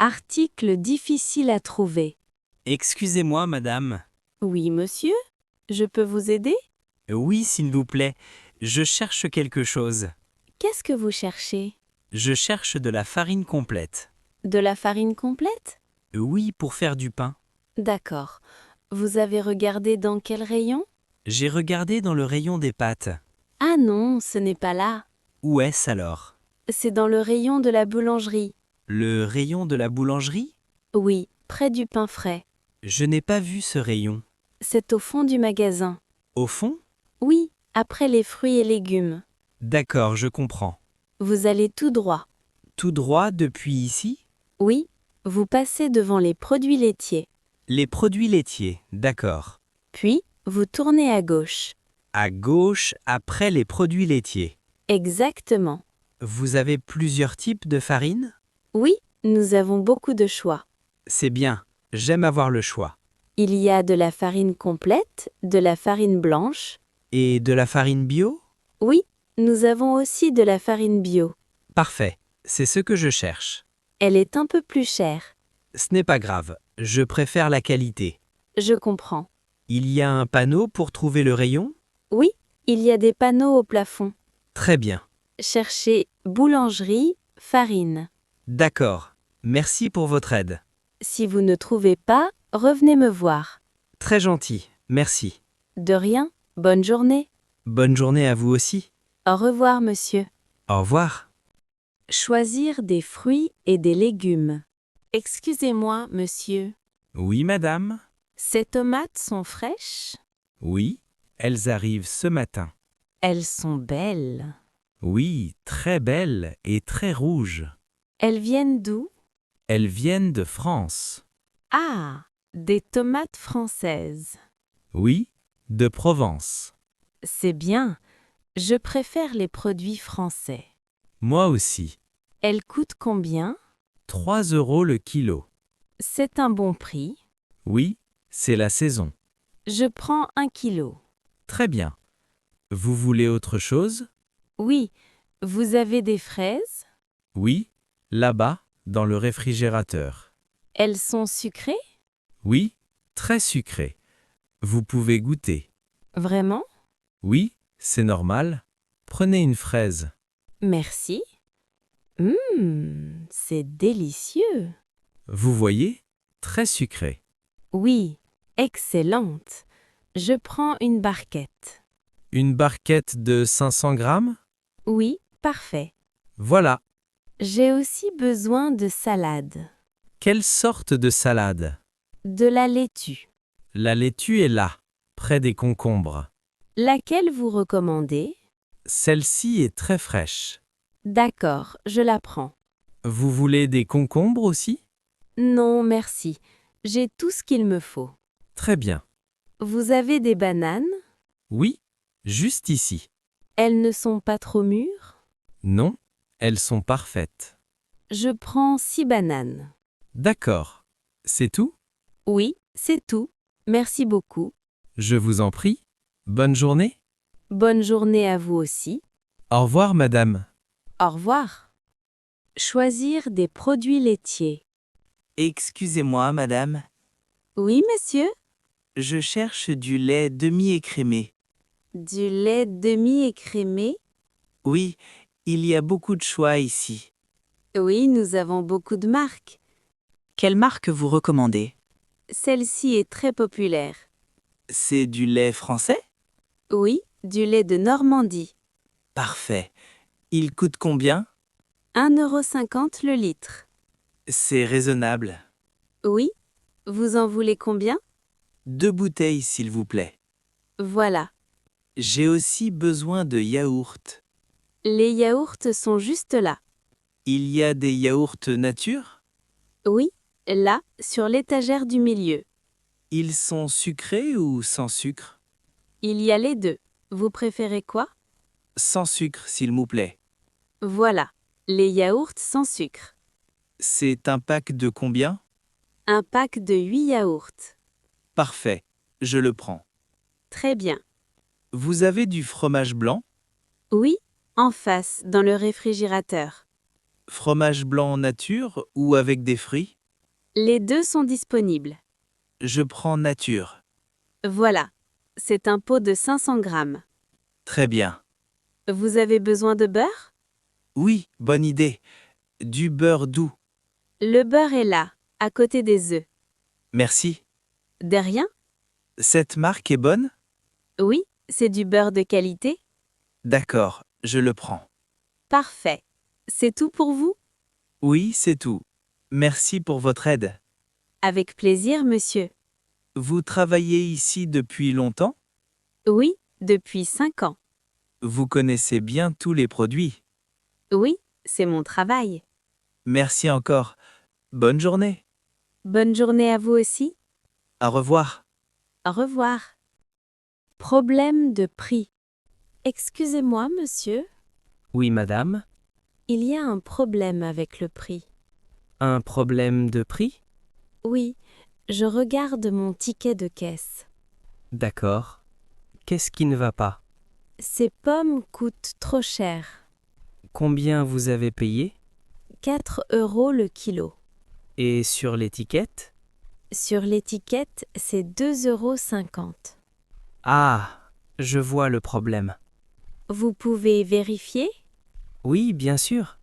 Article difficile à trouver. Excusez-moi, madame. Oui, monsieur? Je peux vous aider? Oui, s'il vous plaît. Je cherche quelque chose. Qu'est-ce que vous cherchez? Je cherche de la farine complète. De la farine complète? Oui, pour faire du pain. D'accord. Vous avez regardé dans quel rayon? J'ai regardé dans le rayon des pâtes. Ah non, ce n'est pas là. Où est-ce alors? C'est dans le rayon de la boulangerie. Le rayon de la boulangerie? Oui, près du pain frais. Je n'ai pas vu ce rayon. C'est au fond du magasin. Au fond? Oui, après les fruits et légumes. D'accord, je comprends. Vous allez tout droit. Tout droit depuis ici? Oui, vous passez devant les produits laitiers. Les produits laitiers, d'accord. Puis, vous tournez à gauche. À gauche, après les produits laitiers. Exactement. Vous avez plusieurs types de farine? Oui, nous avons beaucoup de choix. C'est bien, j'aime avoir le choix. Il y a de la farine complète, de la farine blanche. Et de la farine bio? Oui, nous avons aussi de la farine bio. Parfait, c'est ce que je cherche. Elle est un peu plus chère. Ce n'est pas grave, je préfère la qualité. Je comprends. Il y a un panneau pour trouver le rayon? Oui, il y a des panneaux au plafond. Très bien. Cherchez boulangerie, farine. D'accord, merci pour votre aide. Si vous ne trouvez pas, revenez me voir. Très gentil, merci. De rien, bonne journée. Bonne journée à vous aussi. Au revoir, monsieur. Au revoir. Choisir des fruits et des légumes. Excusez-moi, monsieur. Oui, madame? Ces tomates sont fraîches? Oui, elles arrivent ce matin. Elles sont belles. Oui, très belles et très rouges. Elles viennent d'où? Elles viennent de France. Ah, des tomates françaises. Oui, de Provence. C'est bien. Je préfère les produits français. Moi aussi. Elles coûtent combien? 3 € le kilo. C'est un bon prix. Oui, c'est la saison. Je prends 1 kilo. Très bien. Vous voulez autre chose? Oui, vous avez des fraises? Oui, là-bas, dans le réfrigérateur. Elles sont sucrées? Oui, très sucré. Vous pouvez goûter. Vraiment? Oui, c'est normal. Prenez une fraise. Merci. C'est délicieux. Vous voyez? Très sucré. Oui, excellente. Je prends une barquette. Une barquette de 500 grammes? Oui, parfait. Voilà. J'ai aussi besoin de salade. Quelle sorte de salade? De la laitue. La laitue est là, près des concombres. Laquelle vous recommandez? Celle-ci est très fraîche. D'accord, je la prends. Vous voulez des concombres aussi? Non, merci. J'ai tout ce qu'il me faut. Très bien. Vous avez des bananes? Oui, juste ici. Elles ne sont pas trop mûres? Non, elles sont parfaites. Je prends 6 bananes. D'accord. C'est tout? Oui, c'est tout. Merci beaucoup. Je vous en prie. Bonne journée. Bonne journée à vous aussi. Au revoir, madame. Au revoir. Choisir des produits laitiers. Excusez-moi, madame. Oui, monsieur? Je cherche du lait demi-écrémé. Du lait demi-écrémé? Oui, il y a beaucoup de choix ici. Oui, nous avons beaucoup de marques. Quelle marque vous recommandez? Celle-ci est très populaire. C'est du lait français? Oui, du lait de Normandie. Parfait. Il coûte combien? 1,50 € le litre. C'est raisonnable. Oui? Vous en voulez combien? 2 bouteilles, s'il vous plaît. Voilà. J'ai aussi besoin de yaourt. Les yaourts sont juste là. Il y a des yaourts nature? Oui, là, sur l'étagère du milieu. Ils sont sucrés ou sans sucre? Il y a les deux. Vous préférez quoi? Sans sucre, s'il vous plaît. Voilà, les yaourts sans sucre. C'est un pack de combien? Un pack de 8 yaourts. Parfait, je le prends. Très bien. Vous avez du fromage blanc? Oui, en face, dans le réfrigérateur. Fromage blanc nature ou avec des fruits? Les deux sont disponibles. Je prends nature. Voilà. C'est un pot de 500 grammes. Très bien. Vous avez besoin de beurre? Oui, bonne idée. Du beurre doux. Le beurre est là, à côté des œufs. Merci. De rien? Cette marque est bonne? Oui, c'est du beurre de qualité. D'accord, je le prends. Parfait. C'est tout pour vous? Oui, c'est tout. Merci pour votre aide. Avec plaisir, monsieur. Vous travaillez ici depuis longtemps? Oui, depuis 5 ans. Vous connaissez bien tous les produits. Oui, c'est mon travail. Merci encore. Bonne journée. Bonne journée à vous aussi. Au revoir. Au revoir. Problème de prix. Excusez-moi, monsieur. Oui, madame. Il y a un problème avec le prix. Un problème de prix? Oui, je regarde mon ticket de caisse. D'accord. Qu'est-ce qui ne va pas? Ces pommes coûtent trop cher. Combien vous avez payé? 4 € le kilo. Et sur l'étiquette? Sur l'étiquette, c'est 2,50 €. Ah, je vois le problème. Vous pouvez vérifier? Oui, bien sûr.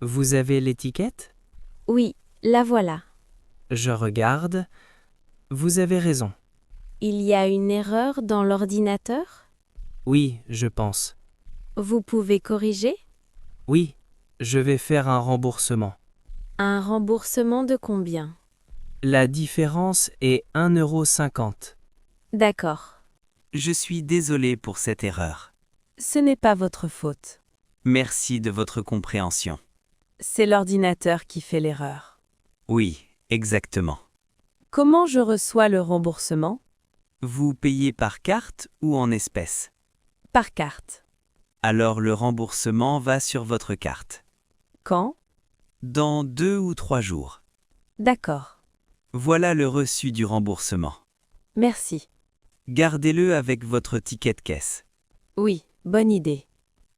Vous avez l'étiquette? Oui, la voilà. Je regarde. Vous avez raison. Il y a une erreur dans l'ordinateur? Oui, je pense. Vous pouvez corriger? Oui, je vais faire un remboursement. Un remboursement de combien? La différence est 1,50 €. D'accord. Je suis désolé pour cette erreur. Ce n'est pas votre faute. Merci de votre compréhension. C'est l'ordinateur qui fait l'erreur. Oui, exactement. Comment je reçois le remboursement? Vous payez par carte ou en espèces? Par carte. Alors le remboursement va sur votre carte. Quand? Dans 2 ou 3 jours. D'accord. Voilà le reçu du remboursement. Merci. Gardez-le avec votre ticket de caisse. Oui, bonne idée.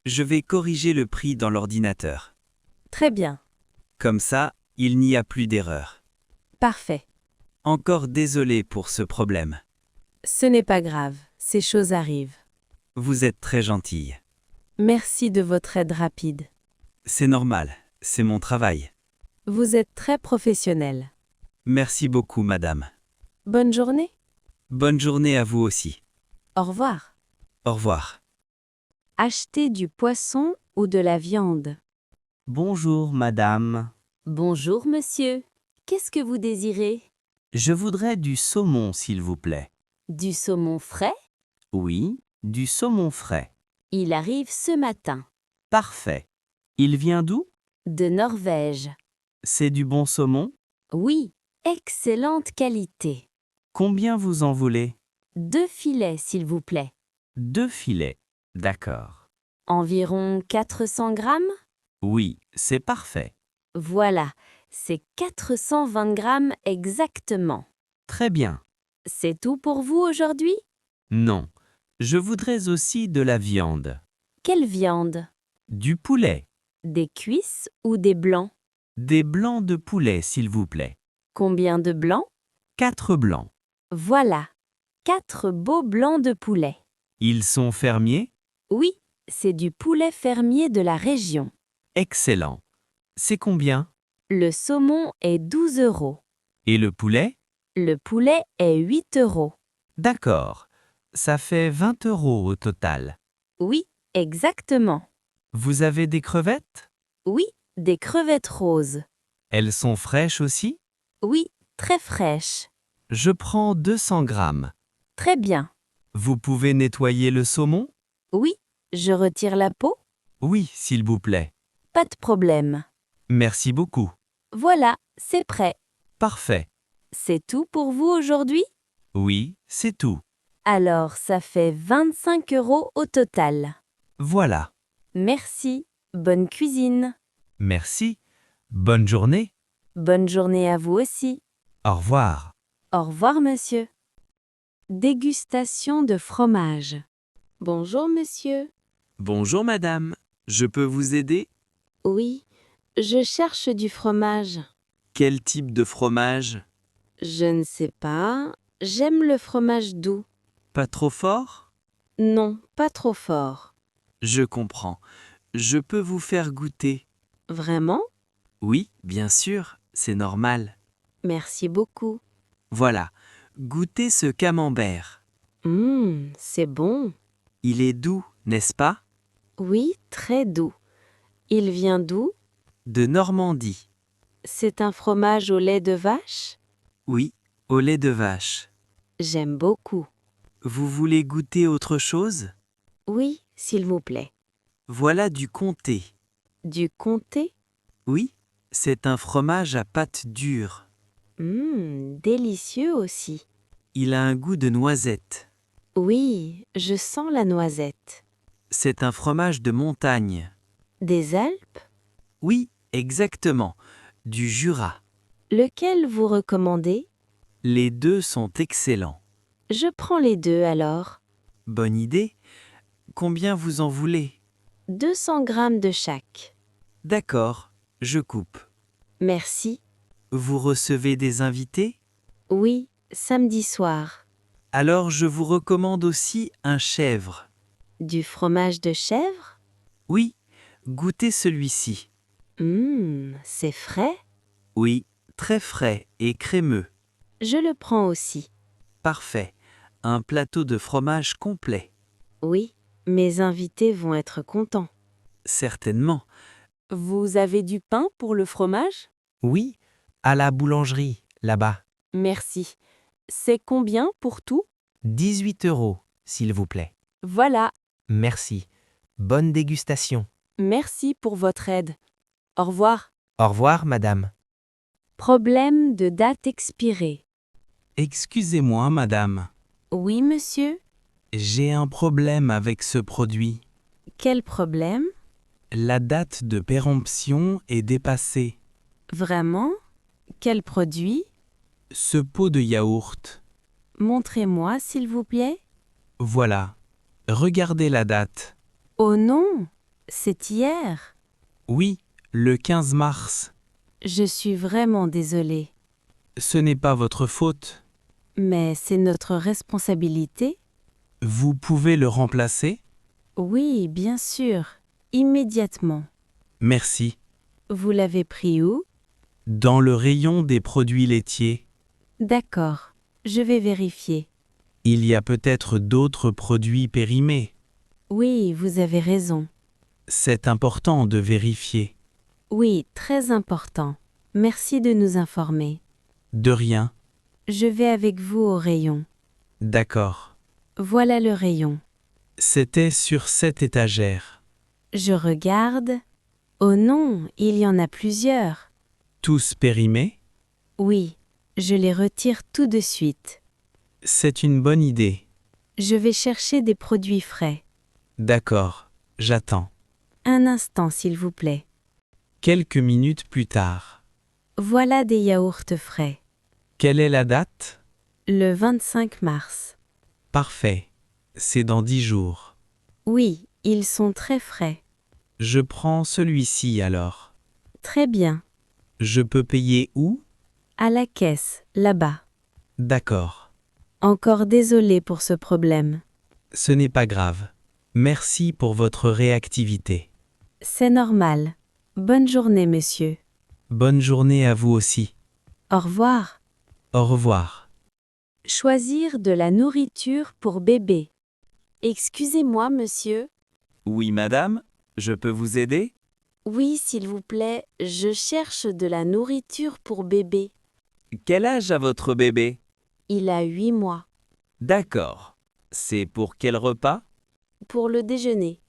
Je vais corriger le prix dans l'ordinateur. Très bien. Comme ça, il n'y a plus d'erreur. Parfait. Encore désolé pour ce problème. Ce n'est pas grave, ces choses arrivent. Vous êtes très gentille. Merci de votre aide rapide. C'est normal, c'est mon travail. Vous êtes très professionnel. Merci beaucoup, madame. Bonne journée. Bonne journée à vous aussi. Au revoir. Au revoir. Acheter du poisson ou de la viande? Bonjour, madame. Bonjour, monsieur. Qu'est-ce que vous désirez? Je voudrais du saumon, s'il vous plaît. Du saumon frais? Oui, du saumon frais. Il arrive ce matin. Parfait. Il vient d'où? De Norvège. C'est du bon saumon? Oui, excellente qualité. Combien vous en voulez? 2 filets, s'il vous plaît. 2 filets. D'accord. Environ 400 grammes? Oui, c'est parfait. Voilà, c'est 420 grammes exactement. Très bien. C'est tout pour vous aujourd'hui? Non. Je voudrais aussi de la viande. Quelle viande? Du poulet. Des cuisses ou des blancs? Des blancs de poulet, s'il vous plaît. Combien de blancs? 4 blancs. Voilà, 4 beaux blancs de poulet. Ils sont fermiers? Oui, c'est du poulet fermier de la région. Excellent. C'est combien? Le saumon est 12 €. Et le poulet? Le poulet est 8 €. D'accord. Ça fait 20 € au total. Oui, exactement. Vous avez des crevettes? Oui, des crevettes roses. Elles sont fraîches aussi? Oui, très fraîches. Je prends 200 grammes. Très bien. Vous pouvez nettoyer le saumon? Oui, je retire la peau? Oui, s'il vous plaît. Pas de problème. Merci beaucoup. Voilà, c'est prêt. Parfait. C'est tout pour vous aujourd'hui? Oui, c'est tout. Alors, ça fait 25 € au total. Voilà. Merci. Bonne cuisine. Merci. Bonne journée. Bonne journée à vous aussi. Au revoir. Au revoir, monsieur. Dégustation de fromage. Bonjour, monsieur. Bonjour, madame. Je peux vous aider? Oui, Je cherche du fromage. Quel type de fromage? Je ne sais pas. J'aime le fromage doux. Pas trop fort? Non, pas trop fort. Je comprends. Je peux vous faire goûter. Vraiment? Oui, bien sûr, c'est normal. Merci beaucoup. Voilà, goûtez ce camembert. C'est bon. Il est doux, n'est-ce pas? Oui, très doux. Il vient d'où? De Normandie. C'est un fromage au lait de vache? Oui, au lait de vache. J'aime beaucoup. Vous voulez goûter autre chose? Oui, s'il vous plaît. Voilà du comté. Du comté? Oui, c'est un fromage à pâte dure. Délicieux aussi. Il a un goût de noisette. Oui, je sens la noisette. C'est un fromage de montagne. Des Alpes? Oui, exactement. Du Jura. Lequel vous recommandez? Les deux sont excellents. Je prends les deux alors. Bonne idée. Combien vous en voulez? 200 grammes de chaque. D'accord, je coupe. Merci. Vous recevez des invités? Oui, samedi soir. Alors je vous recommande aussi un chèvre. Du fromage de chèvre? Oui, goûtez celui-ci. C'est frais? Oui, très frais et crémeux. Je le prends aussi. Parfait. Un plateau de fromage complet. Oui, mes invités vont être contents. Certainement. Vous avez du pain pour le fromage? Oui, à la boulangerie, là-bas. Merci. C'est combien pour tout? 18 €, s'il vous plaît. Voilà. Merci. Bonne dégustation. Merci pour votre aide. Au revoir. Au revoir, madame. Problème de date expirée. Excusez-moi, madame. Oui, monsieur? J'ai un problème avec ce produit. Quel problème? La date de péremption est dépassée. Vraiment? Quel produit? Ce pot de yaourt. Montrez-moi, s'il vous plaît. Voilà. Regardez la date. Oh non, c'est hier. Oui, le 15 mars. Je suis vraiment désolée. Ce n'est pas votre faute. Mais c'est notre responsabilité? Vous pouvez le remplacer? Oui, bien sûr. Immédiatement. Merci. Vous l'avez pris où? Dans le rayon des produits laitiers. D'accord. Je vais vérifier. Il y a peut-être d'autres produits périmés. Oui, vous avez raison. C'est important de vérifier. Oui, très important. Merci de nous informer. De rien. Je vais avec vous au rayon. D'accord. Voilà le rayon. C'était sur cette étagère. Je regarde. Oh non, il y en a plusieurs. Tous périmés? Oui, je les retire tout de suite. C'est une bonne idée. Je vais chercher des produits frais. D'accord, j'attends. Un instant, s'il vous plaît. Quelques minutes plus tard. Voilà des yaourts frais. Quelle est la date? Le 25 mars. Parfait. C'est dans 10 jours. Oui, ils sont très frais. Je prends celui-ci alors. Très bien. Je peux payer où? À la caisse, là-bas. D'accord. Encore désolé pour ce problème. Ce n'est pas grave. Merci pour votre réactivité. C'est normal. Bonne journée, monsieur. Bonne journée à vous aussi. Au revoir. Au revoir. Choisir de la nourriture pour bébé. Excusez-moi, monsieur. Oui, madame, je peux vous aider? Oui, s'il vous plaît, je cherche de la nourriture pour bébé. Quel âge a votre bébé? Il a 8 mois. D'accord. C'est pour quel repas? Pour le déjeuner.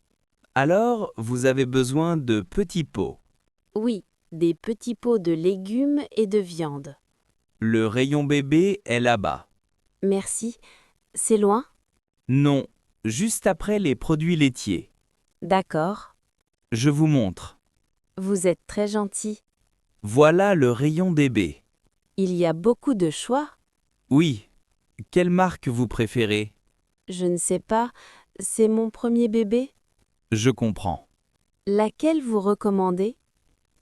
Alors, vous avez besoin de petits pots. Oui, des petits pots de légumes et de viande. Le rayon bébé est là-bas. Merci. C'est loin? Non, juste après les produits laitiers. D'accord. Je vous montre. Vous êtes très gentil. Voilà le rayon bébé. Il y a beaucoup de choix. Oui. Quelle marque vous préférez? Je ne sais pas. C'est mon premier bébé. Je comprends. Laquelle vous recommandez?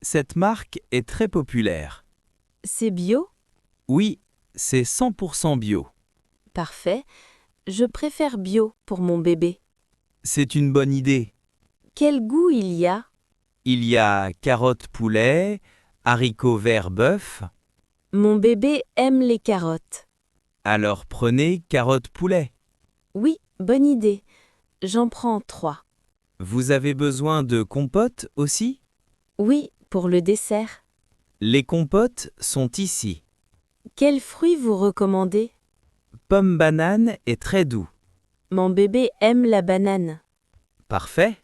Cette marque est très populaire. C'est bio? Oui, c'est 100% bio. Parfait. Je préfère bio pour mon bébé. C'est une bonne idée. Quel goût il y a? Il y a carottes poulet, haricots verts bœuf. Mon bébé aime les carottes. Alors prenez carottes poulet. Oui, bonne idée. J'en prends 3. Vous avez besoin de compote aussi? Oui, pour le dessert. Les compotes sont ici. Quels fruits vous recommandez? Pomme banane est très doux. Mon bébé aime la banane. Parfait.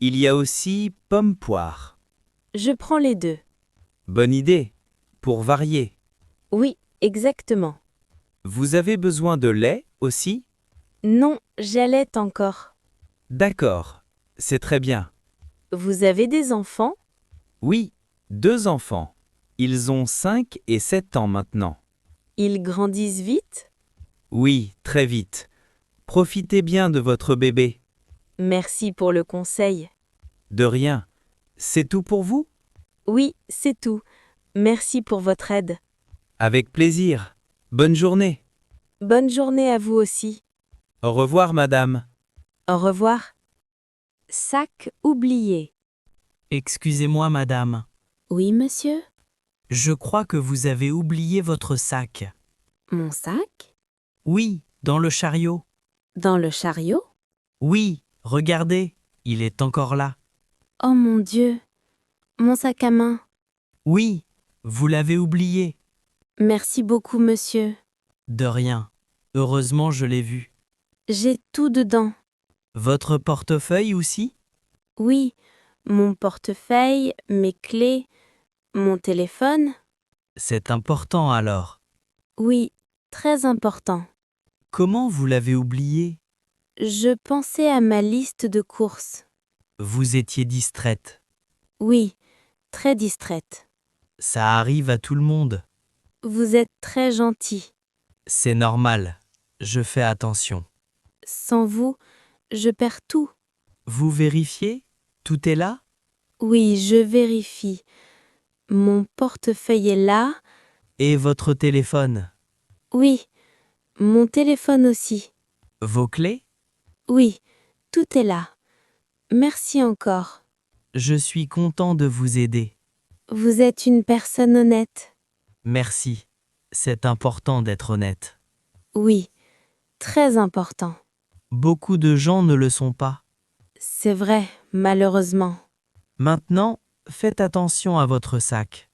Il y a aussi pomme poire. Je prends les 2. Bonne idée. Pour varier. Oui, exactement. Vous avez besoin de lait aussi? Non, j'allaite encore. D'accord. C'est très bien. Vous avez des enfants? Oui, 2 enfants. Ils ont 5 et 7 ans maintenant. Ils grandissent vite? Oui, très vite. Profitez bien de votre bébé. Merci pour le conseil. De rien. C'est tout pour vous? Oui, c'est tout. Merci pour votre aide. Avec plaisir. Bonne journée. Bonne journée à vous aussi. Au revoir, madame. Au revoir. Sac oublié. Excusez-moi, madame. Oui, monsieur? Je crois que vous avez oublié votre sac. Mon sac? Oui, dans le chariot. Dans le chariot? Oui, regardez, il est encore là. Oh mon Dieu! Mon sac à main. Oui, vous l'avez oublié. Merci beaucoup, monsieur. De rien. Heureusement, je l'ai vu. J'ai tout dedans. Votre portefeuille aussi? Oui, mon portefeuille, mes clés, mon téléphone. C'est important alors. Oui, très important. Comment vous l'avez oublié? Je pensais à ma liste de courses. Vous étiez distraite. Oui, très distraite. Ça arrive à tout le monde. Vous êtes très gentil. C'est normal. Je fais attention. Sans vous, je perds tout. Vous vérifiez? Tout est là? Oui, je vérifie. Mon portefeuille est là. Et votre téléphone? Oui, mon téléphone aussi. Vos clés? Oui, tout est là. Merci encore. Je suis content de vous aider. Vous êtes une personne honnête. Merci. C'est important d'être honnête. Oui, très important. Beaucoup de gens ne le sont pas. C'est vrai, malheureusement. Maintenant, faites attention à votre sac.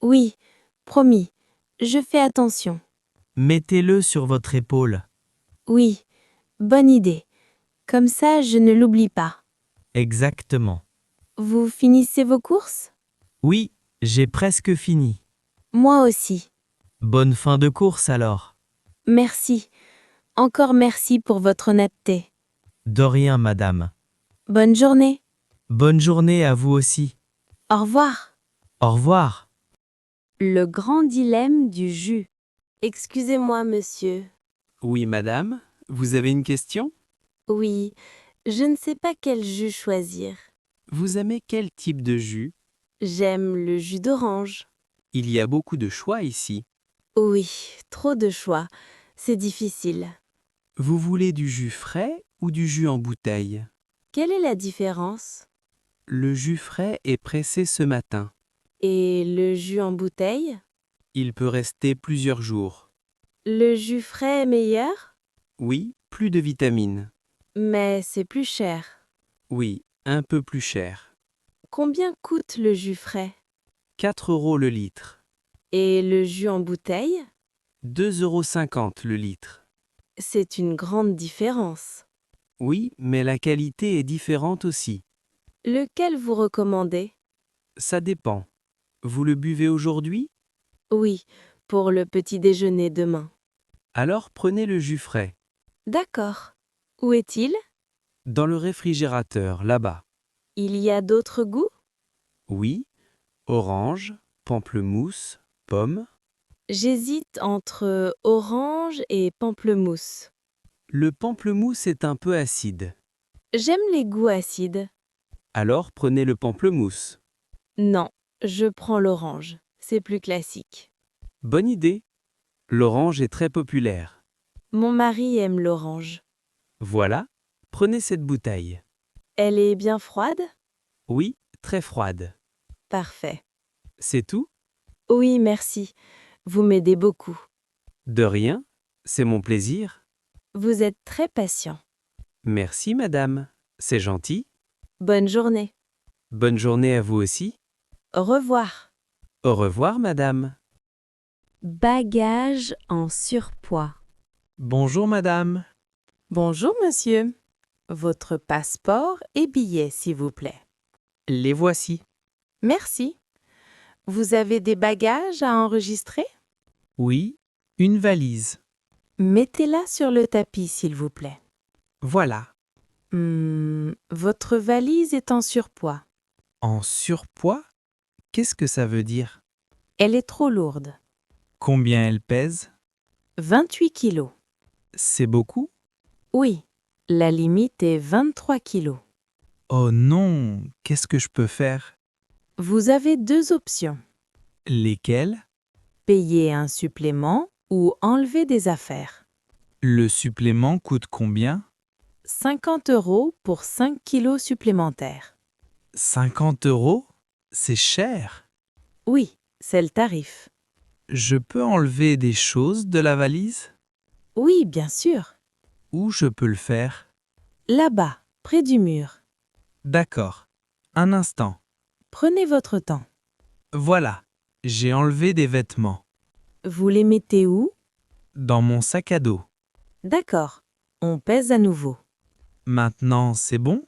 Oui, promis, je fais attention. Mettez-le sur votre épaule. Oui, bonne idée. Comme ça, je ne l'oublie pas. Exactement. Vous finissez vos courses? Oui, j'ai presque fini. Moi aussi. Bonne fin de course alors. Merci. Encore merci pour votre honnêteté. De rien, madame. Bonne journée. Bonne journée à vous aussi. Au revoir. Au revoir. Le grand dilemme du jus. Excusez-moi, monsieur. Oui, madame. Vous avez une question? Oui, je ne sais pas quel jus choisir. Vous aimez quel type de jus? J'aime le jus d'orange. Il y a beaucoup de choix ici. Oui, trop de choix. C'est difficile. Vous voulez du jus frais ou du jus en bouteille? Quelle est la différence? Le jus frais est pressé ce matin. Et le jus en bouteille? Il peut rester plusieurs jours. Le jus frais est meilleur? Oui, plus de vitamines. Mais c'est plus cher. Oui, un peu plus cher. Combien coûte le jus frais? 4 € le litre. Et le jus en bouteille? 2,50 € le litre. C'est une grande différence. Oui, mais la qualité est différente aussi. Lequel vous recommandez? Ça dépend. Vous le buvez aujourd'hui? Oui, pour le petit déjeuner demain. Alors prenez le jus frais. D'accord. Où est-il? Dans le réfrigérateur, là-bas. Il y a d'autres goûts? Oui, orange, pamplemousse, pomme. J'hésite entre orange et pamplemousse. Le pamplemousse est un peu acide. J'aime les goûts acides. Alors prenez le pamplemousse. Non, Je prends l'orange. C'est plus classique. Bonne idée. L'orange est très populaire. Mon mari aime l'orange. Voilà, prenez cette bouteille. Elle est bien froide? Oui, très froide. Parfait. C'est tout? Oui, merci. Vous m'aidez beaucoup. De rien, c'est mon plaisir. Vous êtes très patient. Merci, madame. C'est gentil. Bonne journée. Bonne journée à vous aussi. Au revoir. Au revoir, madame. Bagages en surpoids. Bonjour, madame. Bonjour, monsieur. Votre passeport et billets, s'il vous plaît. Les voici. Merci. Vous avez des bagages à enregistrer? Oui, une valise. Mettez-la sur le tapis, s'il vous plaît. Voilà. Votre valise est en surpoids. En surpoids? Qu'est-ce que ça veut dire? Elle est trop lourde. Combien elle pèse? 28 kilos. C'est beaucoup? Oui, la limite est 23 kilos. Oh non, qu'est-ce que je peux faire? Vous avez deux options. Lesquelles? Payer un supplément ou enlever des affaires. Le supplément coûte combien? 50 € pour 5 kilos supplémentaires. 50 €? C'est cher. Oui, c'est le tarif. Je peux enlever des choses de la valise? Oui, bien sûr. Où je peux le faire? Là-bas, près du mur. D'accord. Un instant. Prenez votre temps. Voilà. J'ai enlevé des vêtements. Vous les mettez où? Dans mon sac à dos. D'accord. On pèse à nouveau. Maintenant, c'est bon?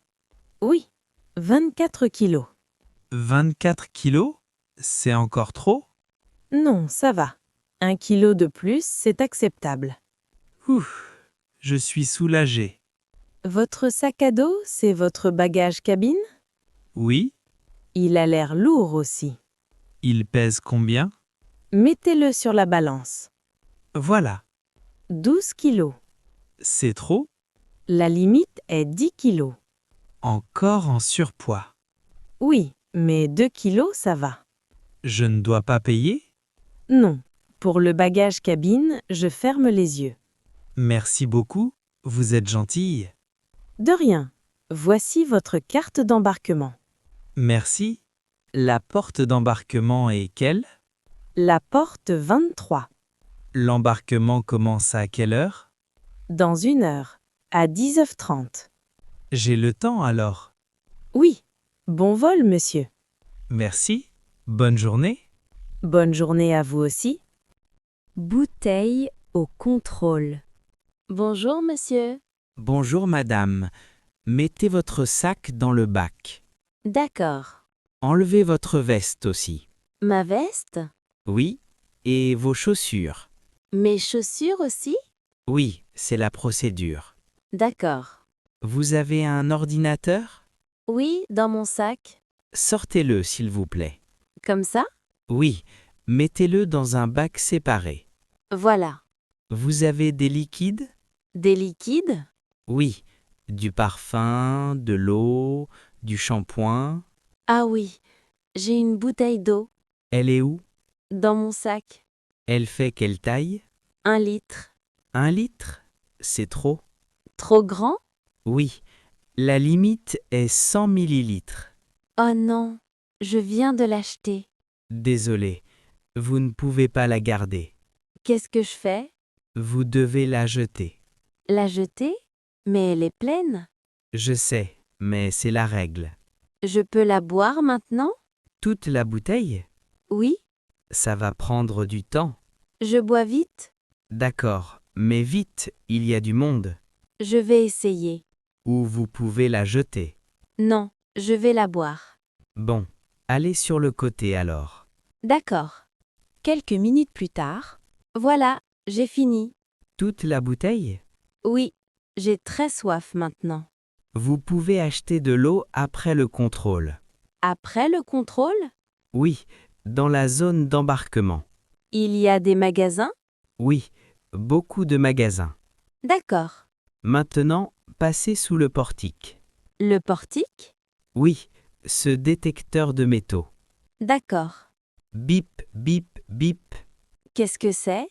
Oui, 24 kilos. 24 kilos? C'est encore trop? Non, ça va. 1 kilo de plus, c'est acceptable. Ouf, je suis soulagé. Votre sac à dos, c'est votre bagage cabine? Oui, Il a l'air lourd aussi. il pèse combien? Mettez-le sur la balance. Voilà. 12 kilos. C'est trop? La limite est 10 kilos. Encore en surpoids. Oui, mais 2 kilos, ça va. Je ne dois pas payer? Non. Pour le bagage cabine, je ferme les yeux. Merci beaucoup, vous êtes gentille. De rien. Voici votre carte d'embarquement. Merci. La porte d'embarquement est quelle? La porte 23. L'embarquement commence à quelle heure? Dans 1 heure. À 10h30. J'ai le temps alors. Oui. Bon vol, monsieur. Merci. Bonne journée. Bonne journée à vous aussi. Bouteille au contrôle. Bonjour, monsieur. Bonjour madame. Mettez votre sac dans le bac. D'accord. Enlevez votre veste aussi. Ma veste? Oui. Et vos chaussures. Mes chaussures aussi? Oui, c'est la procédure. D'accord. Vous avez un ordinateur? Oui, dans mon sac. Sortez-le s'il vous plaît. Comme ça? Oui, mettez-le dans un bac séparé. Voilà. Vous avez des liquides? Des liquides? Oui, du parfum, de l'eau, du shampoing. Ah oui, j'ai une bouteille d'eau. Elle est où? Dans mon sac. Elle fait quelle taille? 1 litre. 1 litre? C'est trop? Trop grand? Oui, la limite est 100 millilitres. Oh non, je viens de l'acheter. Désolé, vous ne pouvez pas la garder. Qu'est-ce que je fais? Vous devez la jeter. La jeter? Mais elle est pleine. Je sais, mais c'est la règle. Je peux la boire maintenant? Toute la bouteille? Oui, Ça va prendre du temps. je bois vite. D'accord, mais vite, il y a du monde. Je vais essayer. Ou vous pouvez la jeter. Non, je vais la boire. Bon, allez sur le côté alors. D'accord. Quelques minutes plus tard. Voilà, j'ai fini. Toute la bouteille? Oui, j'ai très soif maintenant. Vous pouvez acheter de l'eau après le contrôle. Après le contrôle? Oui, dans la zone d'embarquement. Il y a des magasins? Oui, beaucoup de magasins. D'accord. Maintenant, passez sous le portique. Le portique? Oui, ce détecteur de métaux. D'accord. Bip, bip, bip. Qu'est-ce que c'est?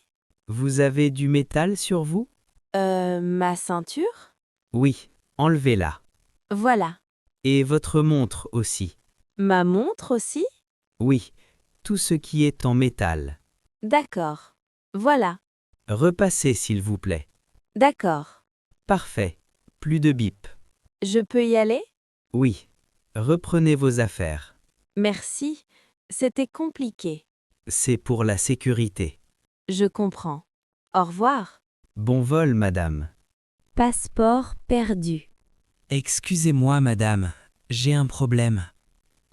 Vous avez du métal sur vous? Ma ceinture? Oui, enlevez-la. Voilà. Et votre montre aussi. Ma montre aussi? Oui, tout ce qui est en métal. D'accord. Voilà. Repassez s'il vous plaît. D'accord. Parfait. Plus de bip. Je peux y aller? Oui. Reprenez vos affaires. Merci. C'était compliqué. C'est pour la sécurité. Je comprends. Au revoir. Bon vol, madame. Passeport perdu. Excusez-moi, madame, j'ai un problème.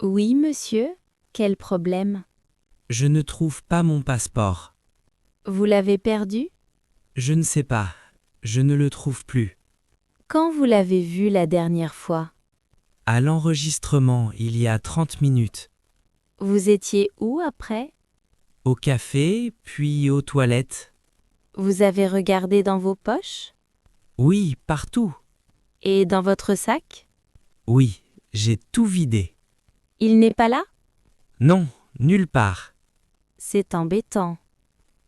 Oui, monsieur. Quel problème? Je ne trouve pas mon passeport. Vous l'avez perdu? Je ne sais pas. Je ne le trouve plus. Quand vous l'avez vu la dernière fois? À l'enregistrement, il y a 30 minutes. Vous étiez où après? Au café, puis aux toilettes. Vous avez regardé dans vos poches? Oui, partout. Et dans votre sac? Oui, j'ai tout vidé. Il n'est pas là? Non, nulle part. C'est embêtant.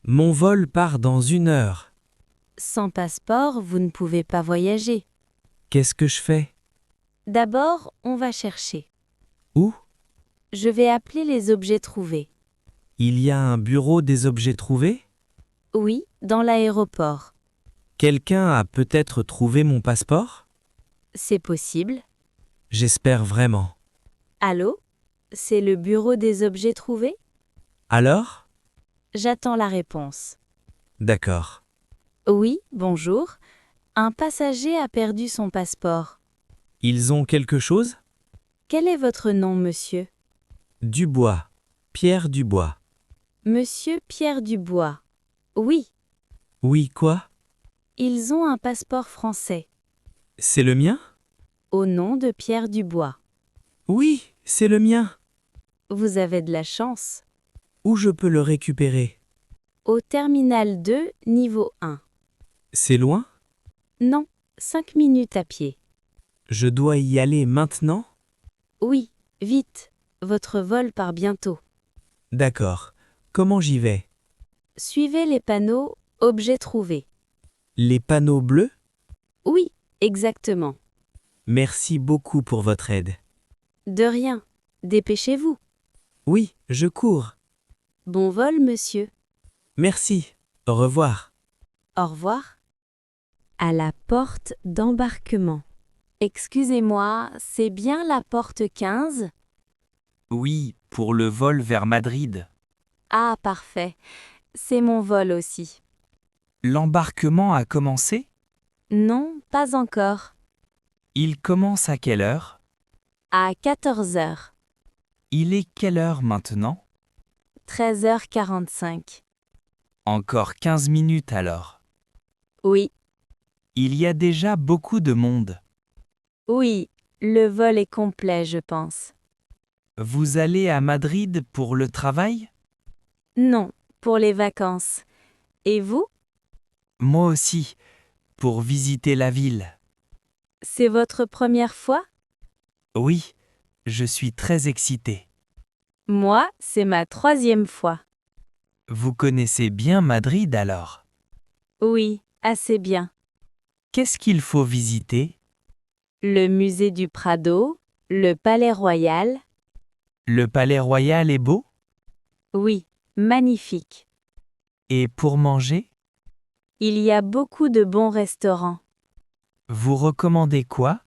Mon vol part dans 1 heure. Sans passeport, vous ne pouvez pas voyager. Qu'est-ce que je fais? D'abord, on va chercher. Où? Je vais appeler les objets trouvés. Il y a un bureau des objets trouvés? Oui, dans l'aéroport. Quelqu'un a peut-être trouvé mon passeport? C'est possible. J'espère vraiment. Allô? C'est le bureau des objets trouvés? Alors? J'attends la réponse. D'accord. Oui, bonjour. Un passager a perdu son passeport. Ils ont quelque chose? Quel est votre nom, monsieur? Dubois. Pierre Dubois. Monsieur Pierre Dubois. Oui, Oui, quoi? ils ont un passeport français, C'est le mien? au nom de Pierre Dubois. Oui, c'est le mien. Vous avez de la chance. Où je peux le récupérer? Au terminal 2, niveau 1. C'est loin? Non, 5 minutes à pied. Je dois y aller maintenant? Oui, vite. Votre vol part bientôt. D'accord. Comment j'y vais? Suivez les panneaux Objets trouvés. Les panneaux bleus? Oui, exactement. Merci beaucoup pour votre aide. De rien. Dépêchez-vous. Oui, je cours. Bon vol, monsieur. Merci. Au revoir. Au revoir. À la porte d'embarquement. Excusez-moi, c'est bien la porte 15? Oui, pour le vol vers Madrid. Ah, parfait. C'est mon vol aussi. L'embarquement a commencé? Non, pas encore. Il commence à quelle heure? À 14 heures. Il est quelle heure maintenant? 13h45. Encore 15 minutes alors. Oui, Il y a déjà beaucoup de monde. oui, le vol est complet, je pense. Vous allez à Madrid pour le travail? Non, pour les vacances. Et vous? Moi aussi, pour visiter la ville. C'est votre première fois? Oui, je suis très excité. Moi, c'est ma 3e fois. Vous connaissez bien Madrid alors? Oui, assez bien. Qu'est-ce qu'il faut visiter? Le musée du Prado, le Palais Royal. Le Palais Royal est beau? Oui, magnifique. Et pour manger? Il y a beaucoup de bons restaurants. Vous recommandez quoi?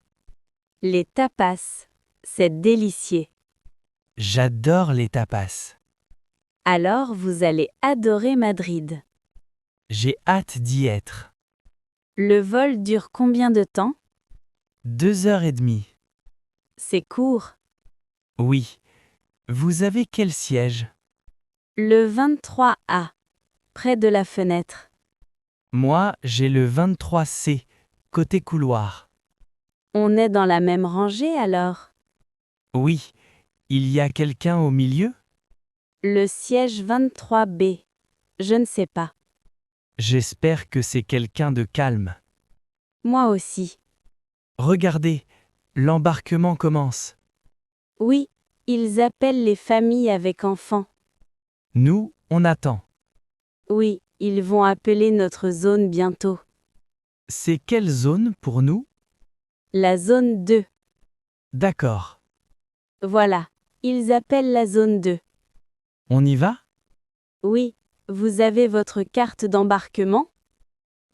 Les tapas, c'est délicieux. J'adore les tapas. Alors vous allez adorer Madrid. J'ai hâte d'y être. Le vol dure combien de temps? 2h30. C'est court. Oui. Vous avez quel siège? Le 23A, près de la fenêtre. Moi, j'ai le 23C, côté couloir. On est dans la même rangée alors? Oui. Il y a quelqu'un au milieu? Le siège 23B. Je ne sais pas. J'espère que c'est quelqu'un de calme. Moi aussi. Regardez, l'embarquement commence. Oui, Ils appellent les familles avec enfants. Nous, on attend. Oui, ils vont appeler notre zone bientôt. C'est quelle zone pour nous? La zone 2. D'accord. Voilà, ils appellent la zone 2. On y va? Oui, vous avez votre carte d'embarquement?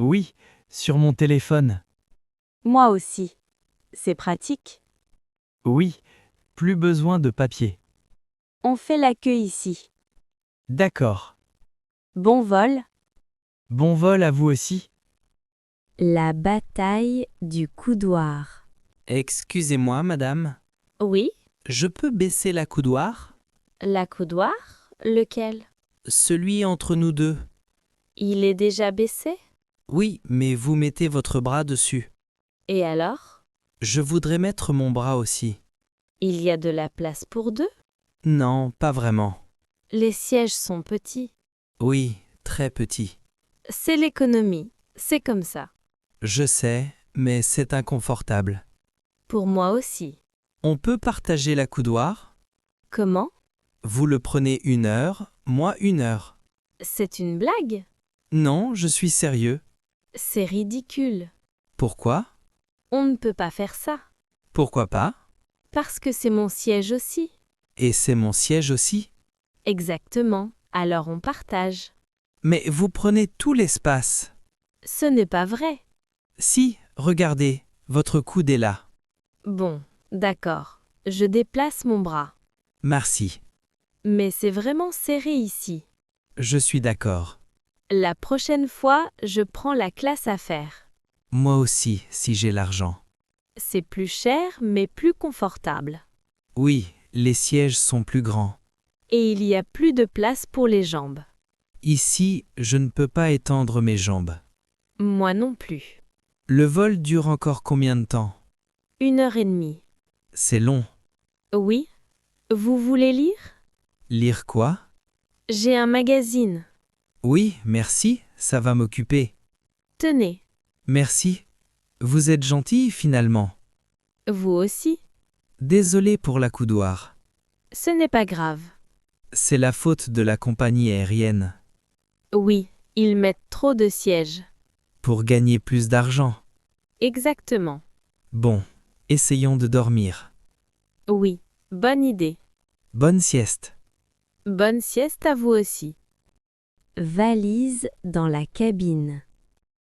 Oui, sur mon téléphone. Moi aussi. C'est pratique. Oui, plus besoin de papier. On fait l'accueil ici. D'accord. Bon vol. Bon vol à vous aussi. La bataille du coudoir. Excusez-moi, madame. Oui, Je peux baisser la coudoir? la coudoir? Lequel? Celui entre nous deux. Il est déjà baissé? Oui, mais vous mettez votre bras dessus. Et alors? Je voudrais mettre mon bras aussi. Il y a de la place pour deux? Non, pas vraiment. Les sièges sont petits. Oui, très petit. C'est l'économie. C'est comme ça. Je sais, mais c'est inconfortable. Pour moi aussi. On peut partager la coudoir? Comment? Vous le prenez 1 heure, moi 1 heure. C'est une blague? Non, je suis sérieux. C'est ridicule. Pourquoi? On ne peut pas faire ça. Pourquoi pas? Parce que c'est mon siège aussi. Et c'est mon siège aussi. Exactement. Alors on partage. Mais vous prenez tout l'espace. Ce n'est pas vrai. Si, regardez, votre coude est là. Bon, d'accord. Je déplace mon bras. Merci. Mais c'est vraiment serré ici. Je suis d'accord. La prochaine fois, je prends la classe affaires. Moi aussi, si j'ai l'argent. C'est plus cher, mais plus confortable. Oui, les sièges sont plus grands. Et il y a plus de place pour les jambes. Ici, je ne peux pas étendre mes jambes. Moi non plus. Le vol dure encore combien de temps? 1 heure et demie. C'est long. Oui? Vous voulez lire? Lire quoi? J'ai un magazine. Oui, merci, ça va m'occuper. Tenez. Merci. Vous êtes gentil finalement. Vous aussi? Désolé pour la coudoir. Ce n'est pas grave. C'est la faute de la compagnie aérienne. Oui, ils mettent trop de sièges. Pour gagner plus d'argent. Exactement. Bon, essayons de dormir. Oui, bonne idée. Bonne sieste. Bonne sieste à vous aussi. Valise dans la cabine.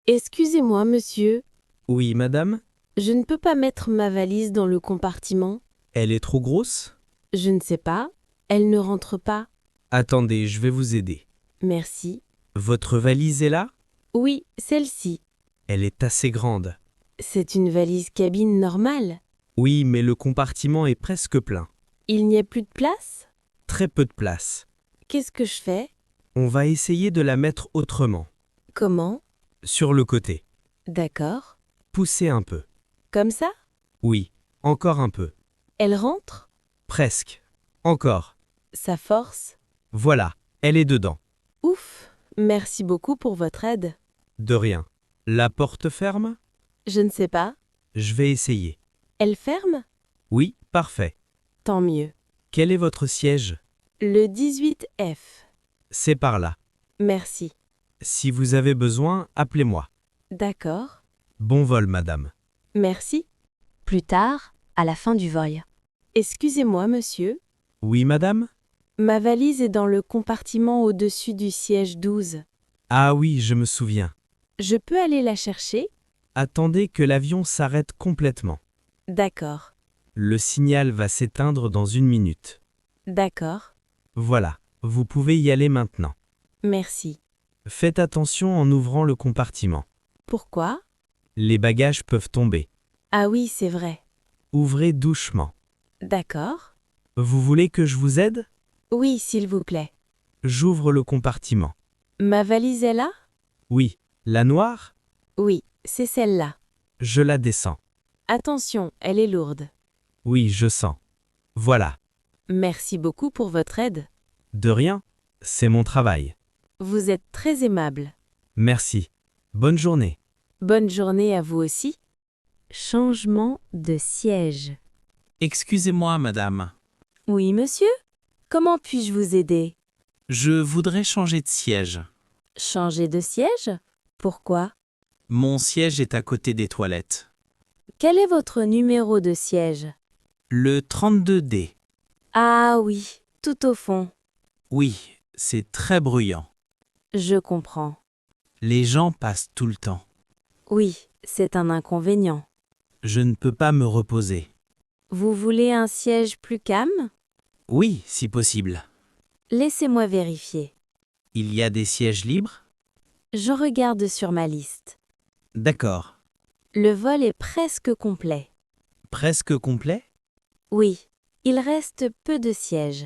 Excusez-moi, monsieur. Oui, madame? Je ne peux pas mettre ma valise dans le compartiment. Elle est trop grosse? Je ne sais pas. Elle ne rentre pas. Attendez, je vais vous aider. Merci. Votre valise est là? Oui, celle-ci. Elle est assez grande. C'est une valise cabine normale. Oui, mais le compartiment est presque plein. Il n'y a plus de place? Très peu de place. Qu'est-ce que je fais? On va essayer de la mettre autrement. Comment? Sur le côté. D'accord. Poussez un peu. Comme ça? Oui, encore un peu. Elle rentre? Presque. Encore. Ça force? Voilà, elle est dedans. Ouf! Merci beaucoup pour votre aide. De rien. La porte ferme? Je ne sais pas. Je vais essayer. Elle ferme? Oui, parfait. Tant mieux. Quel est votre siège? Le 18F. C'est par là. Merci. Si vous avez besoin, appelez-moi. D'accord. Bon vol, madame. Merci. Plus tard, à la fin du vol. Excusez-moi, monsieur. Oui, madame? Ma valise est dans le compartiment au-dessus du siège 12. Ah oui, je me souviens. Je peux aller la chercher? Attendez que l'avion s'arrête complètement. D'accord. Le signal va s'éteindre dans 1 minute. D'accord. Voilà, vous pouvez y aller maintenant. Merci. Faites attention en ouvrant le compartiment. Pourquoi? Les bagages peuvent tomber. Ah oui, c'est vrai. Ouvrez doucement. D'accord. Vous voulez que je vous aide? Oui, s'il vous plaît. J'ouvre le compartiment. Ma valise est là? Oui, la noire? Oui, c'est celle-là. Je la descends. Attention, elle est lourde. Oui, je sens. Voilà. Merci beaucoup pour votre aide. De rien, c'est mon travail. Vous êtes très aimable. Merci. Bonne journée. Bonne journée à vous aussi. Changement de siège. Excusez-moi, madame. Oui, monsieur? Comment puis-je vous aider? Je voudrais changer de siège. Changer de siège? Pourquoi? Mon siège est à côté des toilettes. Quel est votre numéro de siège? Le 32D. Ah oui, tout au fond. Oui, c'est très bruyant. Je comprends. Les gens passent tout le temps. Oui, c'est un inconvénient. Je ne peux pas me reposer. Vous voulez un siège plus calme? Oui, si possible. Laissez-moi vérifier. Il y a des sièges libres? Je regarde sur ma liste. D'accord. Le vol est presque complet. Presque complet? Oui, il reste peu de sièges.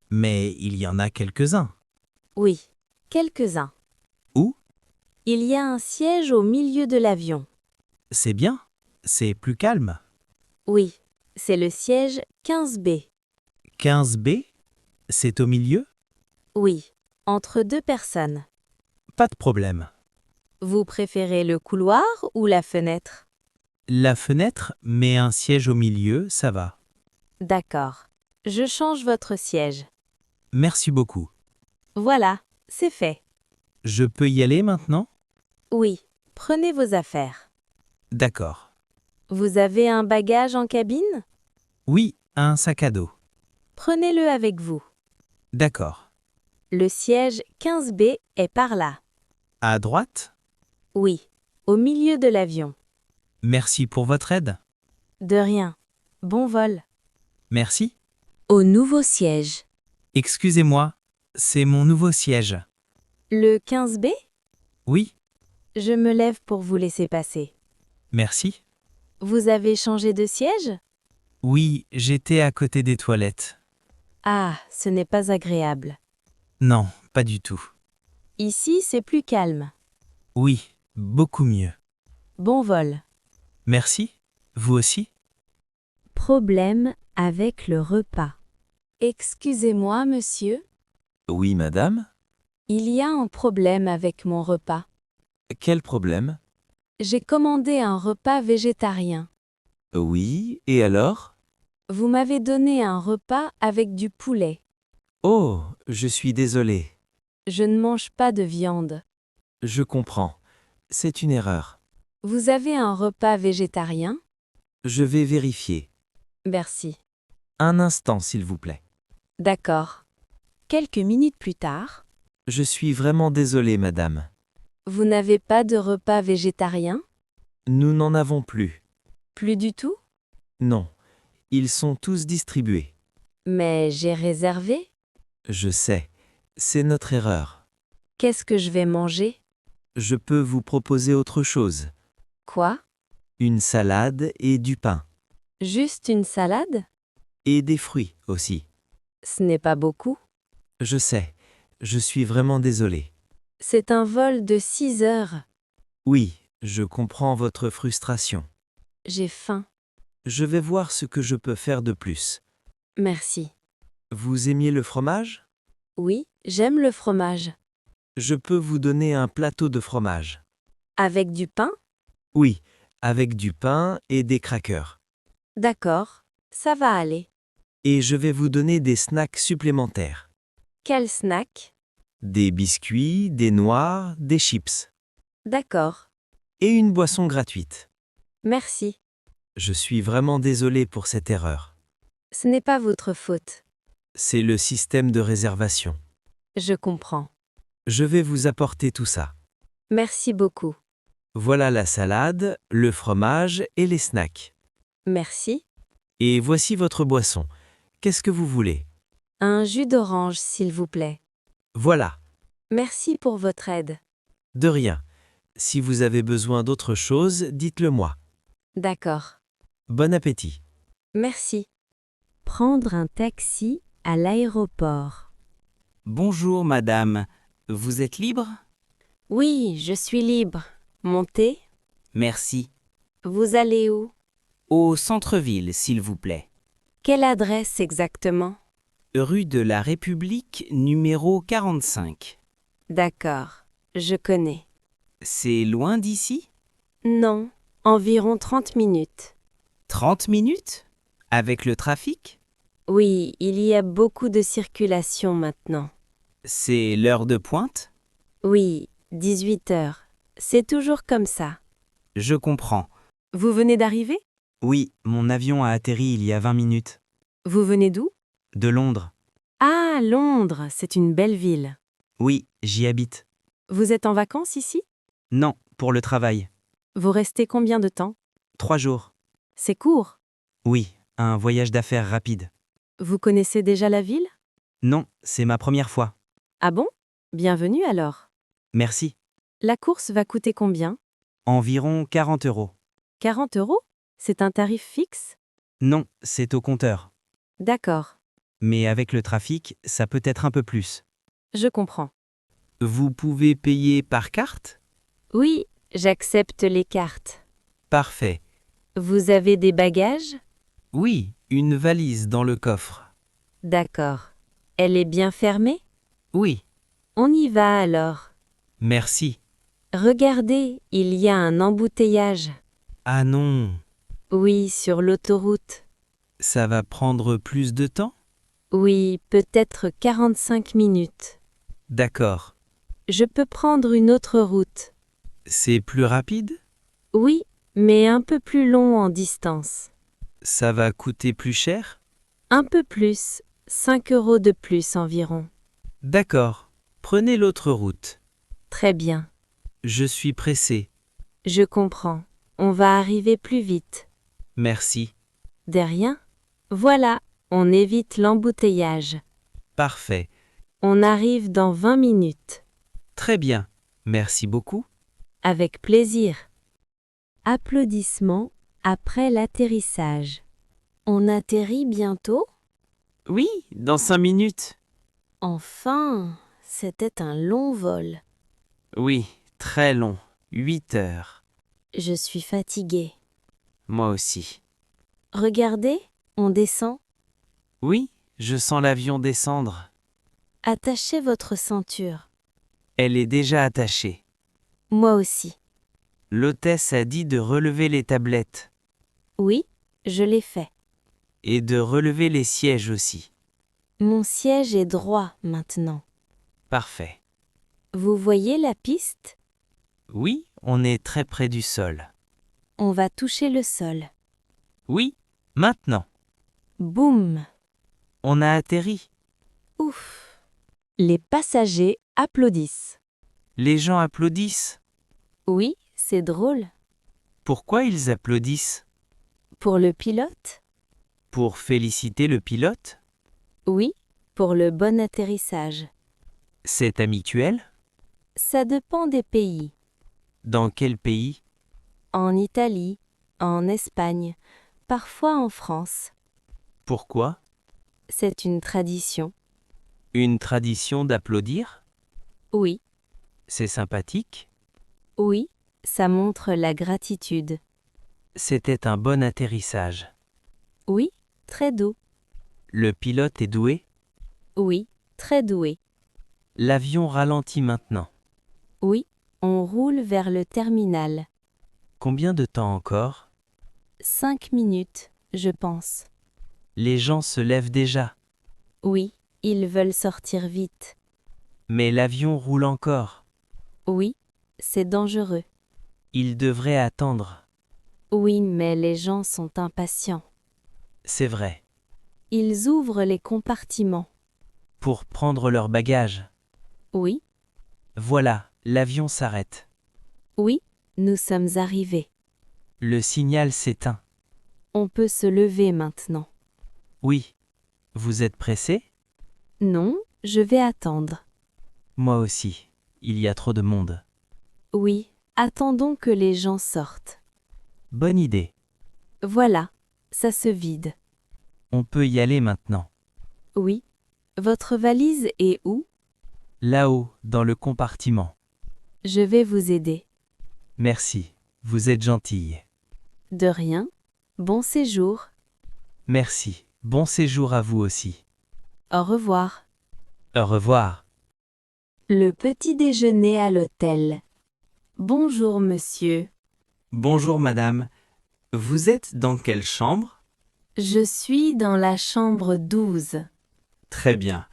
Mais il y en a quelques-uns. Oui, quelques-uns. Où? Il y a un siège au milieu de l'avion. C'est bien. C'est plus calme. Oui, c'est le siège 15B. 15B? C'est au milieu? Oui, entre deux personnes. Pas de problème. Vous préférez le couloir ou la fenêtre? La fenêtre, mais un siège au milieu, ça va. D'accord. Je change votre siège. Merci beaucoup. Voilà, c'est fait. Je peux y aller maintenant? Oui, prenez vos affaires. D'accord. Vous avez un bagage en cabine? Oui, un sac à dos. Prenez-le avec vous. D'accord. Le siège 15B est par là. À droite? Oui, au milieu de l'avion. Merci pour votre aide. De rien. Bon vol. Merci. Au nouveau siège. Excusez-moi, c'est mon nouveau siège. Le 15B? Oui, Je me lève pour vous laisser passer. merci. Vous avez changé de siège? Oui, j'étais à côté des toilettes. Ah, ce n'est pas agréable. Non, pas du tout. Ici, c'est plus calme. Oui, beaucoup mieux. Bon vol. Merci. Vous aussi? Problème avec le repas. Excusez-moi, monsieur. Oui, madame? Il y a un problème avec mon repas. Quel problème? J'ai commandé un repas végétarien. Oui, et alors? Vous m'avez donné un repas avec du poulet. Oh, je suis désolé. Je ne mange pas de viande. Je comprends. C'est une erreur. Vous avez un repas végétarien? Je vais vérifier. Merci. Un instant, s'il vous plaît. D'accord. Quelques minutes plus tard, Je suis vraiment désolé, madame. vous n'avez pas de repas végétarien? Nous n'en avons plus. Plus du tout? Non. Ils sont tous distribués. Mais j'ai réservé. Je sais. C'est notre erreur. Qu'est-ce que je vais manger? Je peux vous proposer autre chose. Quoi? Une salade et du pain. Juste une salade? Et des fruits aussi. Ce n'est pas beaucoup. Je sais. Je suis vraiment désolé. C'est un vol de 6 heures. Oui, je comprends votre frustration. J'ai faim. Je vais voir ce que je peux faire de plus. Merci. Vous aimiez le fromage? Oui, j'aime le fromage. Je peux vous donner un plateau de fromage. Avec du pain? Oui, avec du pain et des crackers. D'accord, ça va aller. Et je vais vous donner des snacks supplémentaires. Quel snack? Des biscuits, des noix, des chips. D'accord, Et une boisson gratuite. merci. Je suis vraiment désolé pour cette erreur. Ce n'est pas votre faute. C'est le système de réservation. Je comprends. Je vais vous apporter tout ça. Merci beaucoup. Voilà la salade, le fromage et les snacks. Merci. Et voici votre boisson. Qu'est-ce que vous voulez? Un jus d'orange, s'il vous plaît. Voilà. Merci pour votre aide. De rien. Si vous avez besoin d'autre chose, dites-le moi. D'accord. Bon appétit. Merci. Prendre un taxi à l'aéroport. Bonjour, madame. Vous êtes libre? Oui, je suis libre. Montez. Merci. Vous allez où? Au centre-ville, s'il vous plaît. Quelle adresse exactement? Rue de la République, numéro 45. D'accord, je connais. C'est loin d'ici? Non, environ 30 minutes. 30 minutes? Avec le trafic? Oui, il y a beaucoup de circulation maintenant. C'est l'heure de pointe? Oui, 18 heures. C'est toujours comme ça. Je comprends. Vous venez d'arriver? Oui, mon avion a atterri il y a 20 minutes. Vous venez d'où? De Londres. Ah, Londres, c'est une belle ville. Oui, j'y habite. Vous êtes en vacances ici? Non, pour le travail. Vous restez combien de temps? 3 jours. C'est court. Oui, un voyage d'affaires rapide. Vous connaissez déjà la ville? Non, c'est ma première fois. Ah bon? Bienvenue alors. Merci. La course va coûter combien? Environ 40 €. 40 €? C'est un tarif fixe? Non, c'est au compteur. D'accord, Mais avec le trafic, ça peut être un peu plus. je comprends. Vous pouvez payer par carte? Oui, j'accepte les cartes. Parfait. Vous avez des bagages? Oui, une valise dans le coffre. D'accord. Elle est bien fermée? Oui, On y va alors. merci. Regardez, il y a un embouteillage. Ah non, Oui, sur l'autoroute. ça va prendre plus de temps? Oui, peut-être 45 minutes. D'accord. Je peux prendre une autre route. C'est plus rapide? Oui, mais un peu plus long en distance. Ça va coûter plus cher? Un peu plus, 5 € de plus environ. D'accord. Prenez l'autre route. Très bien. Je suis pressé. Je comprends. On va arriver plus vite. Merci. De rien. Voilà, on évite l'embouteillage. Parfait. On arrive dans 20 minutes. Très bien. Merci beaucoup. Avec plaisir. Applaudissements après l'atterrissage. On atterrit bientôt? Oui, dans 5 minutes. Enfin, c'était un long vol. Oui, très long. 8 heures. Je suis fatiguée. Moi aussi. Regardez, on descend. Oui, je sens l'avion descendre. Attachez votre ceinture. Elle est déjà attachée. Moi aussi. L'hôtesse a dit de relever les tablettes. Oui, je l'ai fait. Et de relever les sièges aussi. Mon siège est droit maintenant. Parfait. Vous voyez la piste? Oui, on est très près du sol. On va toucher le sol. Oui, maintenant. Boum! On a atterri. Ouf! Les passagers applaudissent. Les gens applaudissent. Oui, c'est drôle. Pourquoi ils applaudissent? Pour le pilote? Pour féliciter le pilote? Oui, pour le bon atterrissage. C'est habituel? Ça dépend des pays. Dans quel pays? En Italie, en Espagne, parfois en France. Pourquoi? C'est une tradition. Une tradition d'applaudir? Oui, C'est sympathique? oui, ça montre la gratitude. C'était un bon atterrissage. Oui, très doux. Le pilote est doué? Oui, très doué. L'avion ralentit maintenant. Oui, on roule vers le terminal. Combien de temps encore? 5 minutes, je pense. Les gens se lèvent déjà. Oui, ils veulent sortir vite. Mais l'avion roule encore. Oui, c'est dangereux. Ils devraient attendre. Oui, mais les gens sont impatients. C'est vrai. Ils ouvrent les compartiments. Pour prendre leurs bagages. Oui, Voilà, l'avion s'arrête. oui, nous sommes arrivés. Le signal s'éteint. On peut se lever maintenant. Oui. Vous êtes pressé? Non, je vais attendre. Moi aussi. Il y a trop de monde. Oui, attendons que les gens sortent. Bonne idée. Voilà, ça se vide. On peut y aller maintenant. Oui. Votre valise est où? Là-haut, dans le compartiment. Je vais vous aider. Merci. Vous êtes gentille. De rien. Bon séjour. Merci. Bon séjour à vous aussi. Au revoir. Au revoir. Le petit déjeuner à l'hôtel. Bonjour, monsieur. Bonjour madame. Vous êtes dans quelle chambre? Je suis dans la chambre 12. Très bien.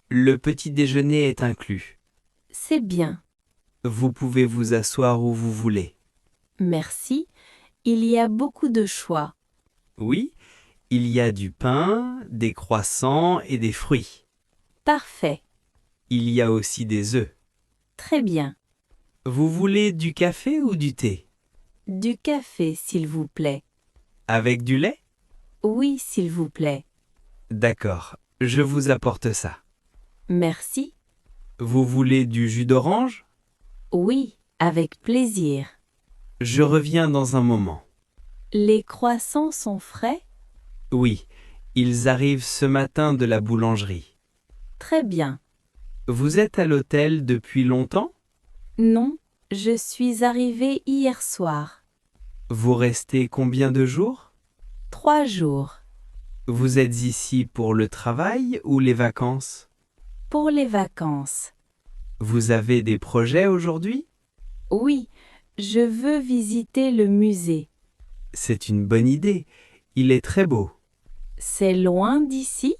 Le petit déjeuner est inclus. C'est bien. Vous pouvez vous asseoir où vous voulez. Merci. Il y a beaucoup de choix. Oui, il y a du pain, des croissants et des fruits. Parfait. Il y a aussi des œufs. Très bien. Vous voulez du café ou du thé? Du café, s'il vous plaît. Avec du lait? Oui, s'il vous plaît. D'accord, je vous apporte ça. Merci. Vous voulez du jus d'orange? Oui, avec plaisir. Je reviens dans un moment. Les croissants sont frais? Oui, ils arrivent ce matin de la boulangerie. Très bien. Vous êtes à l'hôtel depuis longtemps? Non, je suis arrivée hier soir. Vous restez combien de jours? 3 jours. Vous êtes ici pour le travail ou les vacances? Pour les vacances. Vous avez des projets aujourd'hui? Oui, je veux visiter le musée. C'est une bonne idée. Il est très beau. C'est loin d'ici?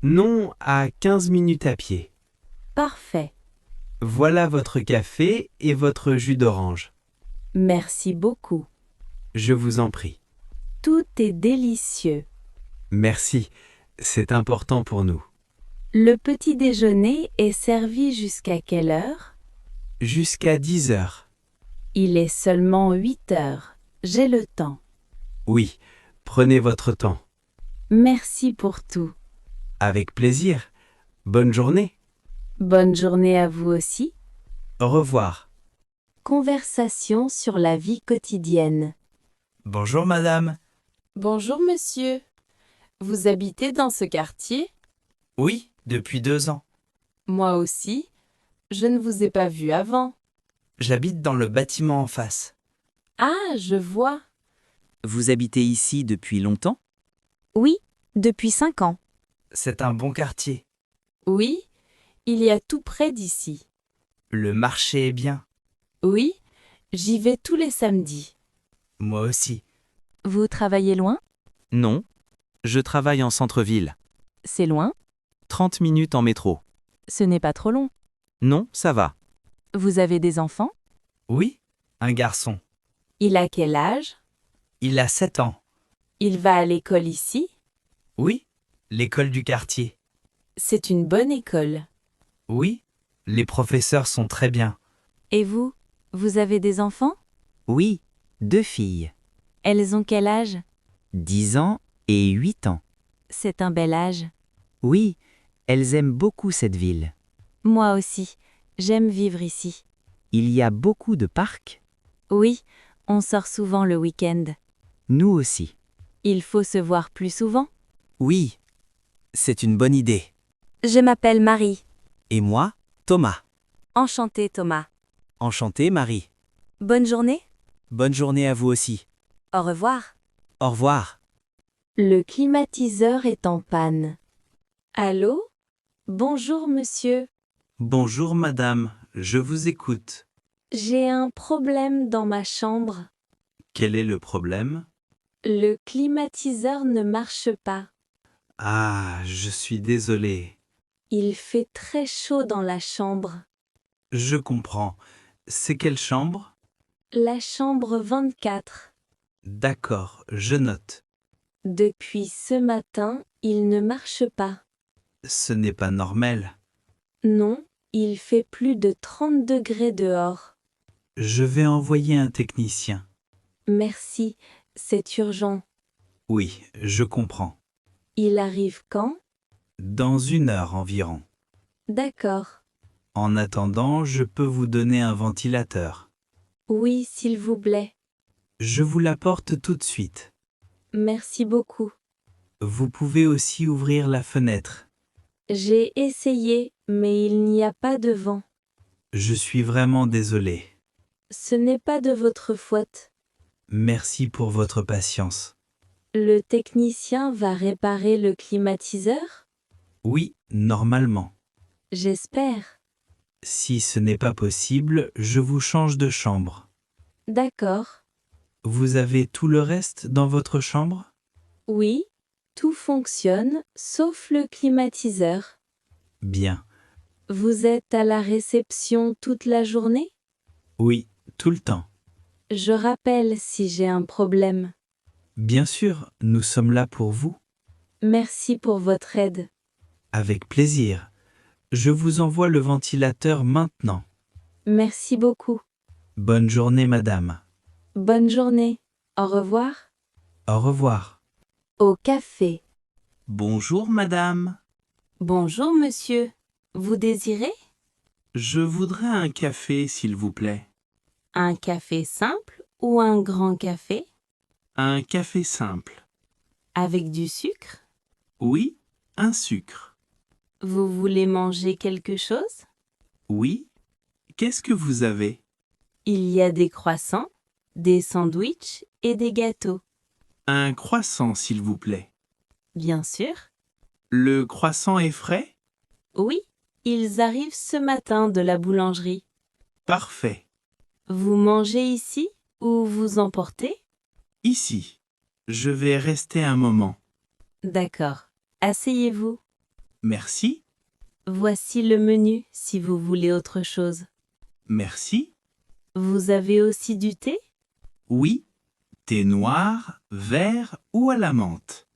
Non, à 15 minutes à pied. Parfait. Voilà votre café et votre jus d'orange. Merci beaucoup. Je vous en prie. Tout est délicieux. Merci. C'est important pour nous. Le petit déjeuner est servi jusqu'à quelle heure? Jusqu'à 10 heures. Il est seulement 8 heures. J'ai le temps. Oui, prenez votre temps. Merci pour tout. Avec plaisir. Bonne journée. Bonne journée à vous aussi. Au revoir. Conversation sur la vie quotidienne. Bonjour madame. Bonjour monsieur. Vous habitez dans ce quartier? Oui, depuis 2 ans. Moi aussi. Je ne vous ai pas vu avant. J'habite dans le bâtiment en face. Ah, je vois. Vous habitez ici depuis longtemps? Oui, depuis 5 ans. C'est un bon quartier. Oui, il y a tout près d'ici. Le marché est bien. Oui, j'y vais tous les samedis. Moi aussi. Vous travaillez loin? Non. Je travaille en centre-ville. C'est loin? 30 minutes en métro. Ce n'est pas trop long. Non, ça va. Vous avez des enfants? Oui, un garçon. Il a quel âge? Il a 7 ans. Il va à l'école ici? Oui, l'école du quartier. C'est une bonne école. Oui, les professeurs sont très bien. Et vous? Vous avez des enfants? Oui, 2 filles. Elles ont quel âge? 10 ans et 8 ans. C'est un bel âge. Oui, elles aiment beaucoup cette ville. Moi aussi. J'aime vivre ici. Il y a beaucoup de parcs. Oui, on sort souvent le week-end. Nous aussi. Il faut se voir plus souvent. Oui, c'est une bonne idée. Je m'appelle Marie. Et moi, Thomas. Enchantée Thomas. Enchanté, Marie. Bonne journée. Bonne journée à vous aussi. Au revoir. Au revoir. Le climatiseur est en panne. Allô? Bonjour monsieur. Bonjour madame, je vous écoute. J'ai un problème dans ma chambre. Quel est le problème? Le climatiseur ne marche pas. Ah, je suis désolé. Il fait très chaud dans la chambre. Je comprends. C'est quelle chambre? La chambre 24. D'accord, je note. Depuis ce matin, il ne marche pas. Ce n'est pas normal. Non, il fait plus de 30 degrés dehors. Je vais envoyer un technicien. Merci, c'est urgent. Oui, je comprends. Il arrive quand? Dans 1 heure environ. D'accord. En attendant, je peux vous donner un ventilateur. Oui, s'il vous plaît. Je vous l'apporte tout de suite. Merci beaucoup. Vous pouvez aussi ouvrir la fenêtre. J'ai essayé, mais il n'y a pas de vent. Je suis vraiment désolé. Ce n'est pas de votre faute. Merci pour votre patience. Le technicien va réparer le climatiseur? Oui, normalement. J'espère. Si ce n'est pas possible, je vous change de chambre. D'accord. Vous avez tout le reste dans votre chambre? Oui, Tout fonctionne, sauf le climatiseur. Bien. Vous êtes à la réception toute la journée? Oui, tout le temps. Je rappelle si j'ai un problème. Bien sûr, nous sommes là pour vous. Merci pour votre aide. Avec plaisir. Je vous envoie le ventilateur maintenant. Merci beaucoup. Bonne journée, madame. Bonne journée. Au revoir. Au revoir. Au café. Bonjour, madame. Bonjour, monsieur. Vous désirez? Je voudrais un café, s'il vous plaît. Un café simple ou un grand café? Un café simple. Avec du sucre? Oui, un sucre. Vous voulez manger quelque chose? Oui. Qu'est-ce que vous avez? Il y a des croissants, des sandwichs et des gâteaux. Un croissant, s'il vous plaît. Bien sûr. Le croissant est frais? Oui, ils arrivent ce matin de la boulangerie. Parfait. Vous mangez ici ou vous emportez? Ici. Je vais rester un moment. D'accord. Asseyez-vous. Merci. Voici le menu si vous voulez autre chose. Merci. Vous avez aussi du thé? Oui. Thé noir, vert ou à la menthe?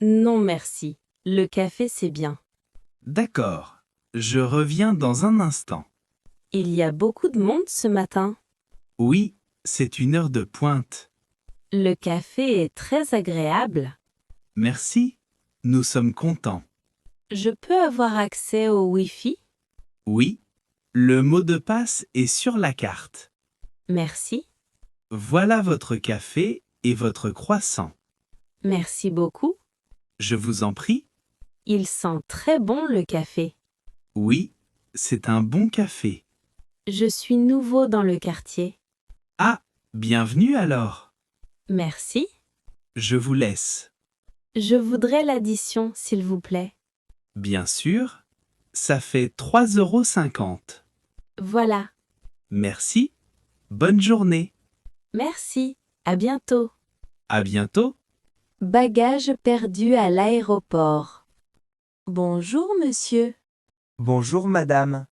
Non, merci. Le café, c'est bien. D'accord. Je reviens dans un instant. Il y a beaucoup de monde ce matin. Oui, c'est une heure de pointe. Le café est très agréable. Merci. Nous sommes contents. Je peux avoir accès au Wi-Fi? Oui. Le mot de passe est sur la carte. Merci. Voilà votre café et votre croissant. Merci beaucoup. Je vous en prie. Il sent très bon le café. Oui, c'est un bon café. Je suis nouveau dans le quartier. Ah, bienvenue alors. Merci. Je vous laisse. Je voudrais l'addition, s'il vous plaît. Bien sûr, ça fait 3,50 €. Voilà. Merci. Bonne journée. Merci. À bientôt. À bientôt. Bagages perdus à l'aéroport. Bonjour, monsieur. Bonjour madame,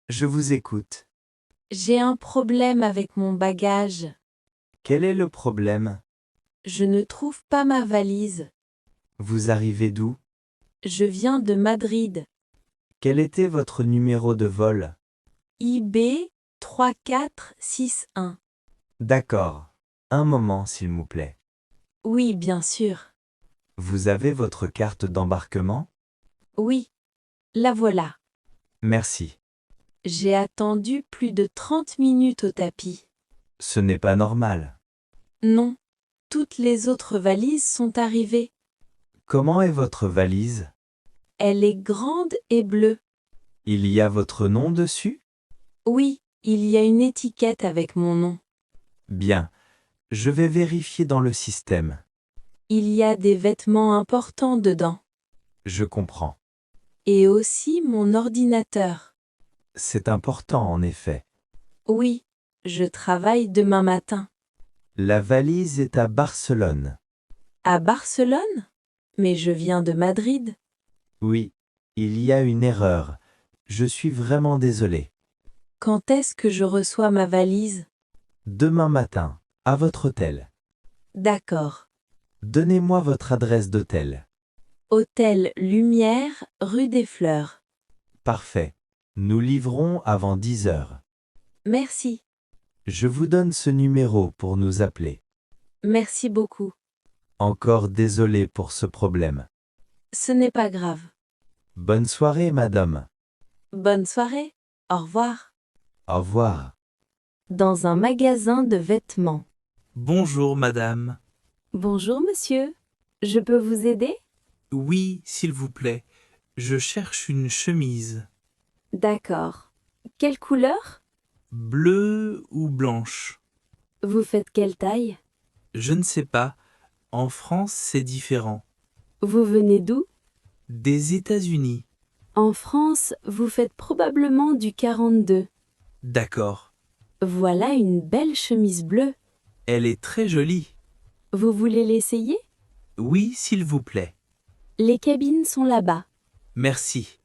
je vous écoute. J'ai un problème avec mon bagage. Quel est le problème? Je ne trouve pas ma valise. Vous arrivez d'où? Je viens de Madrid. Quel était votre numéro de vol? IB 3461. D'accord. Un moment s'il vous plaît. Oui, bien sûr. Vous avez votre carte d'embarquement? Oui. La voilà. Merci. J'ai attendu plus de 30 minutes au tapis. Ce n'est pas normal. Non. Toutes les autres valises sont arrivées. Comment est votre valise? Elle est grande et bleue. Il y a votre nom dessus? Oui, il y a une étiquette avec mon nom. Bien. Je vais vérifier dans le système. Il y a des vêtements importants dedans. Je comprends. Et aussi mon ordinateur. C'est important en effet. Oui, je travaille demain matin. La valise est à Barcelone. À Barcelone? Mais je viens de Madrid. Oui, il y a une erreur. Je suis vraiment désolé. Quand est-ce que je reçois ma valise? Demain matin, à votre hôtel. D'accord. Donnez-moi votre adresse d'hôtel. Hôtel Lumière, rue des Fleurs. Parfait. Nous livrons avant 10 heures. Merci. Je vous donne ce numéro pour nous appeler. Merci beaucoup. Encore désolé pour ce problème. Ce n'est pas grave. Bonne soirée, madame. Bonne soirée. Au revoir. Au revoir. Dans un magasin de vêtements. Bonjour, madame. Bonjour, monsieur. Je peux vous aider? Oui, s'il vous plaît. Je cherche une chemise. D'accord. Quelle couleur? Bleue ou blanche? Vous faites quelle taille? Je ne sais pas. En France, c'est différent. Vous venez d'où? Des États-Unis. En France, vous faites probablement du 42. D'accord. Voilà une belle chemise bleue. Elle est très jolie. Vous voulez l'essayer? Oui, s'il vous plaît. Les cabines sont là-bas. Merci.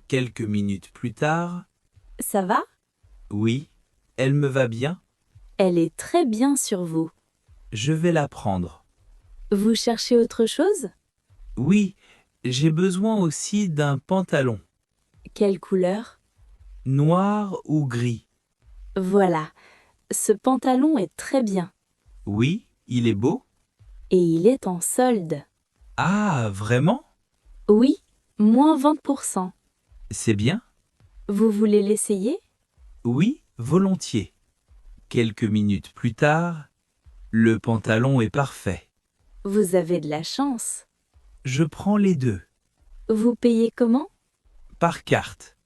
Quelques minutes plus tard, Ça va? oui, elle me va bien. Elle est très bien sur vous. Je vais la prendre. Vous cherchez autre chose? Oui, j'ai besoin aussi d'un pantalon. Quelle couleur? Noir ou gris? Voilà. Ce pantalon est très bien. Oui, il est beau. Et il est en solde. Ah, vraiment? Oui, moins 20%. C'est bien? Vous voulez l'essayer? Oui, volontiers. Quelques minutes plus tard, le pantalon est parfait. Vous avez de la chance. Je prends les deux, Vous payez comment? par carte.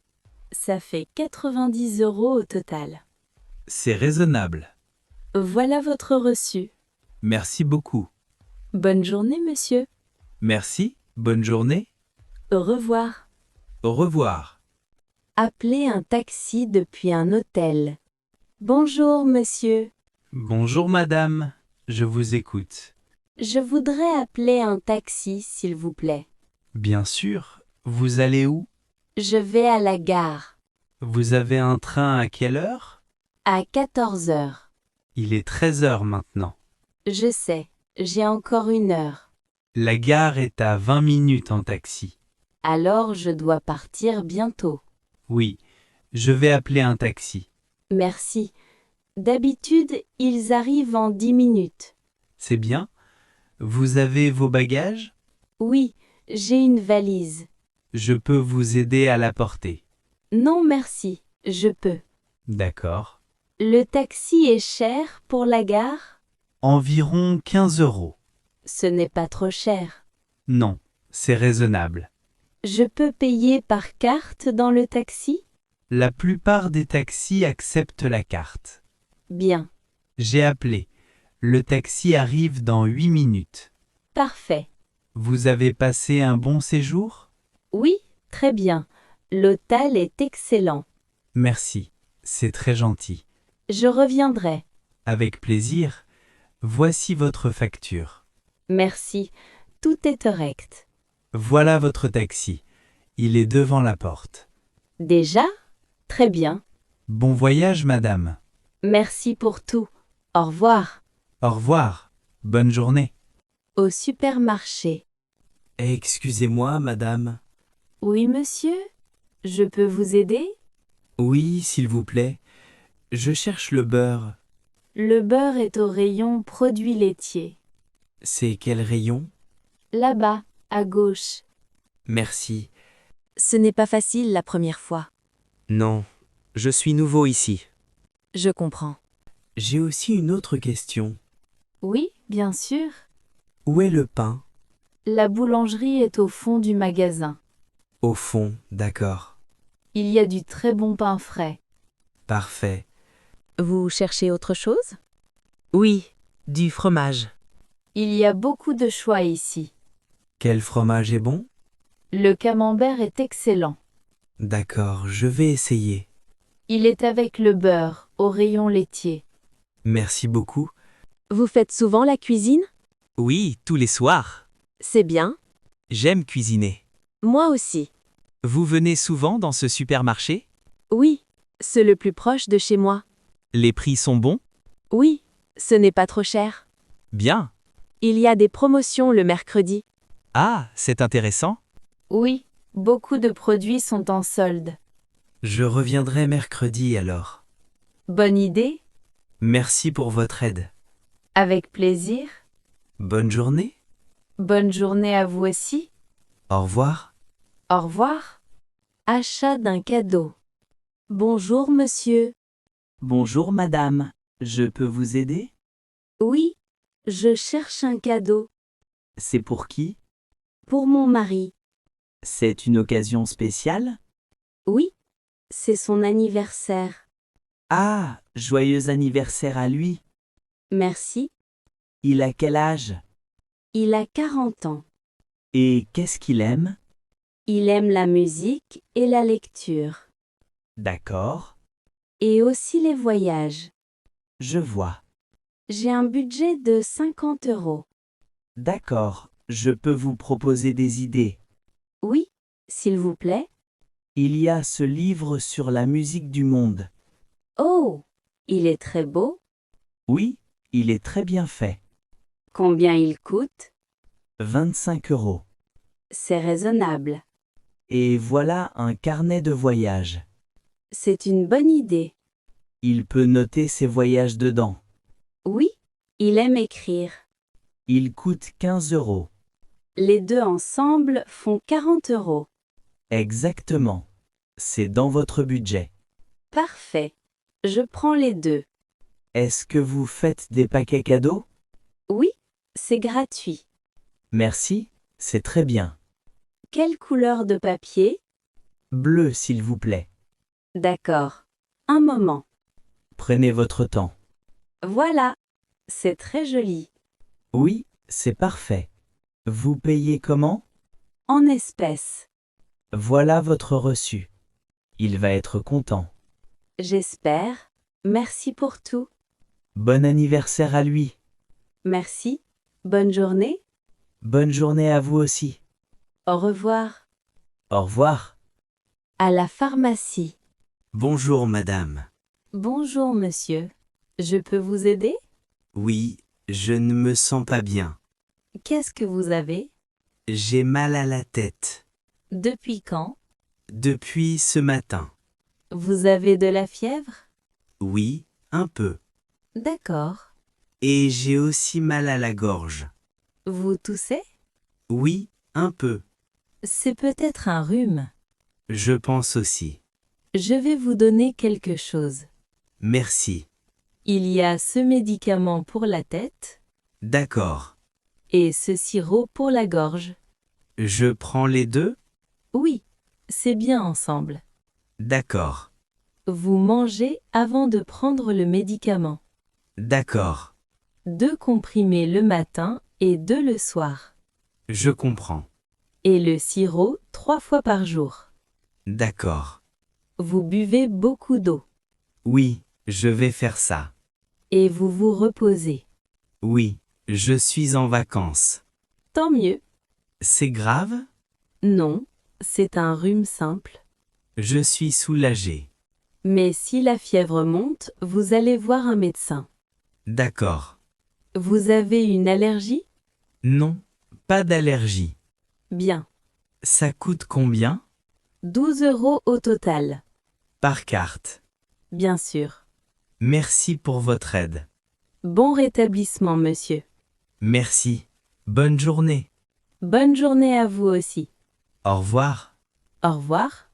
Ça fait 90 € au total. C'est raisonnable. Voilà votre reçu. Merci beaucoup. Bonne journée, monsieur. Merci, bonne journée. Au revoir. Au revoir. Appelez un taxi depuis un hôtel. Bonjour, monsieur. Bonjour madame, je vous écoute. Je voudrais appeler un taxi, s'il vous plaît. Bien sûr, vous allez où? Je vais à la gare. Vous avez un train à quelle heure? À 14 heures. Il est 13 heures maintenant. Je sais, j'ai encore 1 heure. La gare est à 20 minutes en taxi. Alors je dois partir bientôt. Oui, je vais appeler un taxi. Merci. D'habitude, ils arrivent en 10 minutes. C'est bien? Vous avez vos bagages? Oui, j'ai une valise. Je peux vous aider à la porter. Non, merci, je peux. D'accord. Le taxi est cher pour la gare? Environ 15 euros. Ce n'est pas trop cher. Non, c'est raisonnable. Je peux payer par carte dans le taxi? La plupart des taxis acceptent la carte. Bien, J'ai appelé. Le taxi arrive dans 8 minutes. parfait. Vous avez passé un bon séjour? Oui, très bien. L'hôtel est excellent. Merci, c'est très gentil. Je reviendrai. Avec plaisir. Voici votre facture. Merci, tout est correct. Voilà votre taxi. Il est devant la porte. Déjà? Très bien. Bon voyage, madame. Merci pour tout. Au revoir. Au revoir. Bonne journée. Au supermarché. Excusez-moi, madame. Oui, monsieur? Je peux vous aider? Oui, s'il vous plaît. Je cherche le beurre. Le beurre est au rayon produits laitiers. C'est quel rayon? Là-bas, à gauche. Merci. Ce n'est pas facile la première fois. Non, je suis nouveau ici. Je comprends. J'ai aussi une autre question. Oui, bien sûr. Où est le pain? La boulangerie est au fond du magasin. Au fond, d'accord. Il y a du très bon pain frais. Parfait. Vous cherchez autre chose? Oui, du fromage. Il y a beaucoup de choix ici. Quel fromage est bon? Le camembert est excellent. D'accord, je vais essayer. Il est avec le beurre, au rayon laitier. Merci beaucoup. Vous faites souvent la cuisine? Oui, tous les soirs. C'est bien. J'aime cuisiner. Moi aussi. Vous venez souvent dans ce supermarché? Oui, c'est le plus proche de chez moi. Les prix sont bons? Oui, ce n'est pas trop cher. Bien. Il y a des promotions le mercredi. Ah, c'est intéressant. Oui, beaucoup de produits sont en solde. Je reviendrai mercredi alors. Bonne idée? Merci pour votre aide. Avec plaisir. Bonne journée. Bonne journée à vous aussi. Au revoir. Au revoir. Achat d'un cadeau. Bonjour monsieur. Bonjour madame. Je peux vous aider? Oui, je cherche un cadeau. C'est pour qui? Pour mon mari. C'est une occasion spéciale? Oui, c'est son anniversaire. Ah, joyeux anniversaire à lui. Merci. Il a quel âge? Il a 40 ans. Et qu'est-ce qu'il aime? Il aime la musique et la lecture. D'accord, Et aussi les voyages. je vois. J'ai un budget de 50 €. D'accord, Je peux vous proposer des idées. Oui, s'il vous plaît. Il y a ce livre sur la musique du monde. Oh, il est très beau. Oui, il est très bien fait. Combien il coûte? 25 €. C'est raisonnable. Et voilà un carnet de voyage. C'est une bonne idée. Il peut noter ses voyages dedans. Oui, il aime écrire. Il coûte 15 €. Les deux ensemble font 40 €. Exactement. C'est dans votre budget. Parfait. Je prends les deux. Est-ce que vous faites des paquets cadeaux? Oui, c'est gratuit. Merci, c'est très bien. Quelle couleur de papier? Bleu, s'il vous plaît. D'accord. Un moment. Prenez votre temps. Voilà. C'est très joli. Oui, c'est parfait. Vous payez comment? En espèces. Voilà votre reçu. Il va être content. J'espère. Merci pour tout. Bon anniversaire à lui. Merci. Bonne journée. Bonne journée à vous aussi. Au revoir. Au revoir. À la pharmacie. Bonjour madame. Bonjour monsieur. Je peux vous aider? Oui, je ne me sens pas bien. Qu'est-ce que vous avez? J'ai mal à la tête. Depuis quand? Depuis ce matin. Vous avez de la fièvre? Oui, un peu. D'accord. Et j'ai aussi mal à la gorge. Vous toussez? Oui, un peu. C'est peut-être un rhume. Je pense aussi. Je vais vous donner quelque chose. Merci. Il y a ce médicament pour la tête D'accord. et ce sirop pour la gorge. Je prends les deux? Oui, c'est bien ensemble. D'accord. Vous mangez avant de prendre le médicament. D'accord. 2 comprimés le matin et 2 le soir. Je comprends. Et le sirop 3 fois par jour. D'accord. Vous buvez beaucoup d'eau. Oui, je vais faire ça. Et vous vous reposez. Oui, je suis en vacances. Tant mieux. C'est grave? Non, c'est un rhume simple. Je suis soulagé. Mais si la fièvre monte, vous allez voir un médecin. D'accord. Vous avez une allergie? Non, pas d'allergie. Bien. Ça coûte combien? 12 € au total. Par carte. Bien sûr. Merci pour votre aide. Bon rétablissement, monsieur. Merci. Bonne journée. Bonne journée à vous aussi. Au revoir. Au revoir.